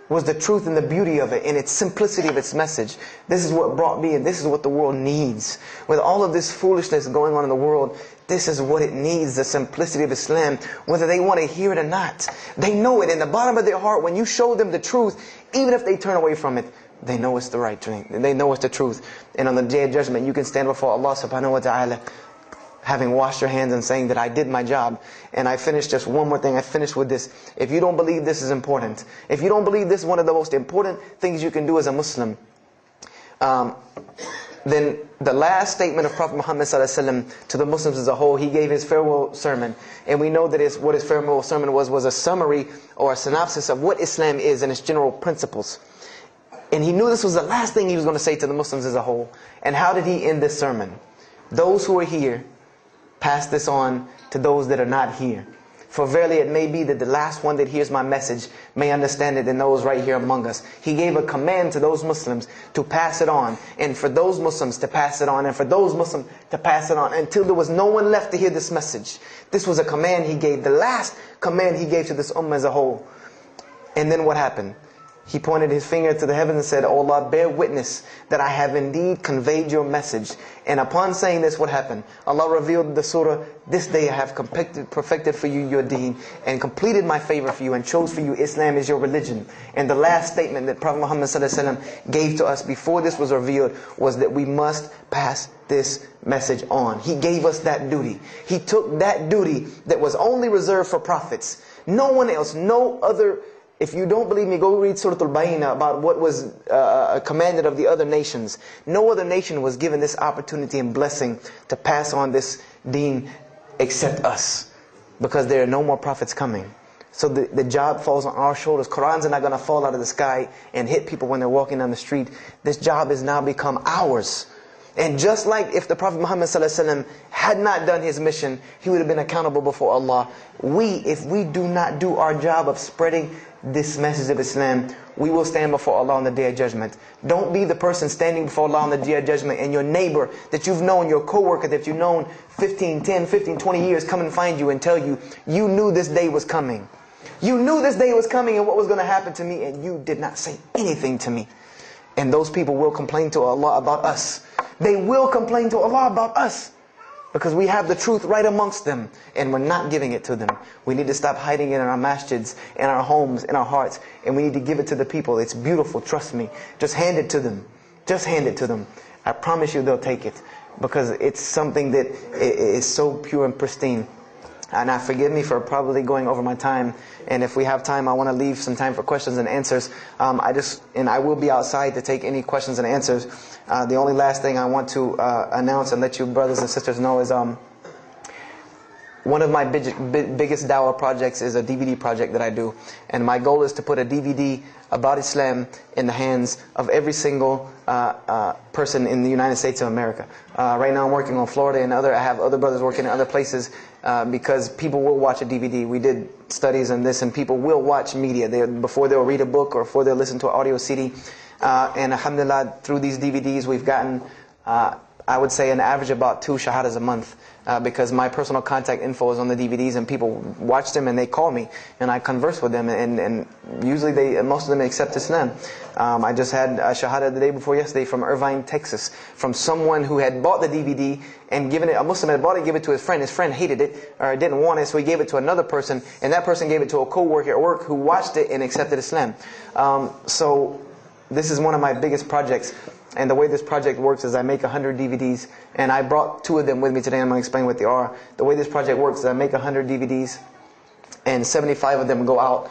Was the truth and the beauty of it and its simplicity of its message. This is what brought me, and this is what the world needs. With all of this foolishness going on in the world, this is what it needs, the simplicity of Islam, whether they want to hear it or not. They know it in the bottom of their heart. When you show them the truth, even if they turn away from it, they know it's the right thing. They know it's the truth. And on the day of judgment, you can stand before Allah subhanahu wa ta'ala, having washed your hands and saying that I did my job. And I finished just one more thing. I finished with this. If you don't believe this is important, if you don't believe this is one of the most important things you can do as a Muslim, then the last statement of Prophet Muhammad ﷺ to the Muslims as a whole, he gave his farewell sermon. And we know that what his farewell sermon was a summary or a synopsis of what Islam is and its general principles. And he knew this was the last thing he was going to say to the Muslims as a whole. And how did he end this sermon? Those who are here, pass this on to those that are not here. For verily it may be that the last one that hears my message may understand it than those right here among us. He gave a command to those Muslims to pass it on, and for those Muslims to pass it on, and for those Muslims to pass it on, until there was no one left to hear this message. This was a command he gave, the last command he gave to this ummah as a whole. And then what happened? He pointed his finger to the heavens and said, "O Allah, bear witness that I have indeed conveyed your message." And upon saying this, what happened? Allah revealed the surah, "This day I have perfected for you your deen, and completed my favor for you, and chose for you Islam as your religion." And the last statement that Prophet Muhammad ﷺ gave to us before this was revealed was that we must pass this message on. He gave us that duty. He took that duty that was only reserved for prophets. No one else, no other. If you don't believe me, go read Surah Al-Bayna about what was commanded of the other nations. No other nation was given this opportunity and blessing to pass on this deen except us. Because there are no more prophets coming. So the job falls on our shoulders. Qurans are not going to fall out of the sky and hit people when they're walking down the street. This job has now become ours. And just like if the Prophet Muhammad ﷺ had not done his mission, he would have been accountable before Allah. If we do not do our job of spreading this message of Islam, we will stand before Allah on the Day of Judgment. Don't be the person standing before Allah on the Day of Judgment and your neighbor that you've known, your co-worker that you've known 10, 15, 20 years come and find you and tell you, you knew this day was coming. You knew this day was coming and what was going to happen to me, and you did not say anything to me. And those people will complain to Allah about us. They will complain to Allah about us. Because we have the truth right amongst them, and we're not giving it to them. We need to stop hiding it in our masjids, in our homes, in our hearts, and we need to give it to the people. It's beautiful, trust me. Just hand it to them. Just hand it to them. I promise you they'll take it. Because it's something that is so pure and pristine. And now forgive me for probably going over my time. And if we have time, I want to leave some time for questions and answers. I will be outside to take any questions and answers. The only last thing I want to announce and let you brothers and sisters know is one of my biggest dawah projects is a DVD project that I do. And my goal is to put a DVD about Islam in the hands of every single person in the United States of America. Right now I'm working on Florida and I have other brothers working in other places because people will watch a DVD. We did studies on this, and people will watch media before they'll read a book or before they'll listen to an audio CD. And alhamdulillah, through these DVDs we've gotten, I would say, an average about 2 shahadas a month. Because my personal contact info is on the DVDs, and people watch them and they call me and I converse with them, and usually most of them accept Islam. I just had a shahada the day before yesterday from Irvine, Texas, from someone who had bought the DVD and given it, a Muslim had bought it, gave it to his friend. His friend hated it or didn't want it, so he gave it to another person, and that person gave it to a co-worker at work who watched it and accepted Islam. So this is one of my biggest projects. And the way this project works is I make 100 DVDs, and I brought 2 of them with me today. I'm going to explain what they are. The way this project works is I make 100 DVDs, and 75 of them go out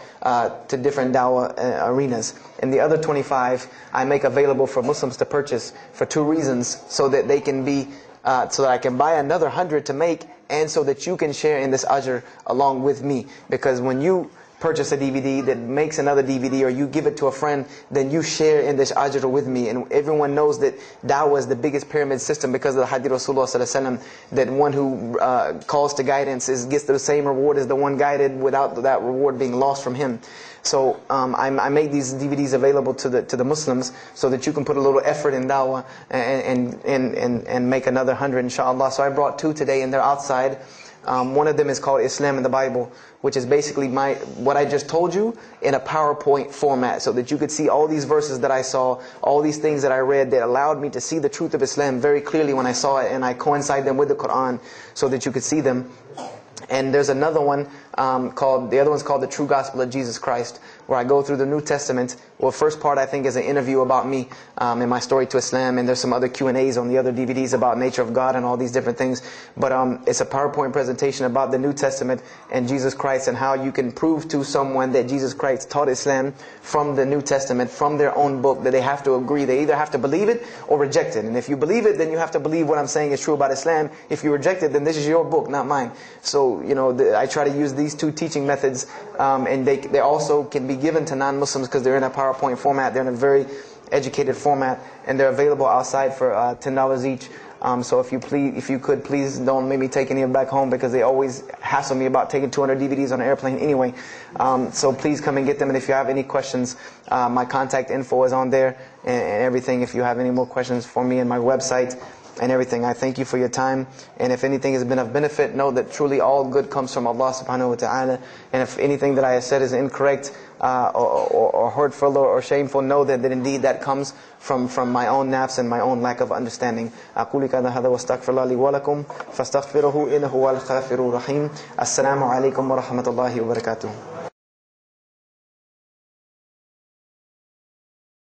to different dawah arenas. And the other 25 I make available for Muslims to purchase for 2 reasons: so that they can be, so that I can buy another 100 to make, and so that you can share in this ajr along with me. Because when you purchase a DVD, that makes another DVD, or you give it to a friend, then you share in this ajr with me. And everyone knows that da'wah is the biggest pyramid system because of the hadith Rasulullah sallallahu alaihi wasallam, that one who calls to guidance gets the same reward as the one guided without that reward being lost from him. So I made these DVDs available to the Muslims so that you can put a little effort in da'wah and make another 100 inshallah. So I brought 2 today and they're outside. One of them is called Islam in the Bible, which is basically what I just told you in a PowerPoint format, so that you could see all these verses that I saw, all these things that I read that allowed me to see the truth of Islam very clearly when I saw it, and I coincide them with the Quran so that you could see them. And there's another one the other one's called The True Gospel of Jesus Christ, where I go through the New Testament. Well, first part I think is an interview about me and my story to Islam, and there's some other Q&As on the other DVDs about nature of God and all these different things. But it's a PowerPoint presentation about the New Testament and Jesus Christ, and how you can prove to someone that Jesus Christ taught Islam from the New Testament, from their own book, that they have to agree. They either have to believe it or reject it. And if you believe it, then you have to believe what I'm saying is true about Islam. If you reject it, then this is your book, not mine. So, I try to use these 2 teaching methods, and they also can be given to non-Muslims because they're in a PowerPoint format. They're in a very educated format, and they're available outside for $10 each. So if you could, please don't make me take any of them back home, because they always hassle me about taking 200 DVDs on an airplane anyway. So please come and get them. And if you have any questions, my contact info is on there and everything. If you have any more questions for me and my website and everything, I thank you for your time. And if anything has been of benefit, know that truly all good comes from Allah subhanahu wa ta'ala. And if anything that I have said is incorrect or hurtful or shameful, know that indeed that comes from my own nafs and my own lack of understanding. أقول هذا واستغفر الله لي ولكم فاستغفروه إنه هو الغفور الرحيم. السلام عليكم ورحمة الله وبركاته.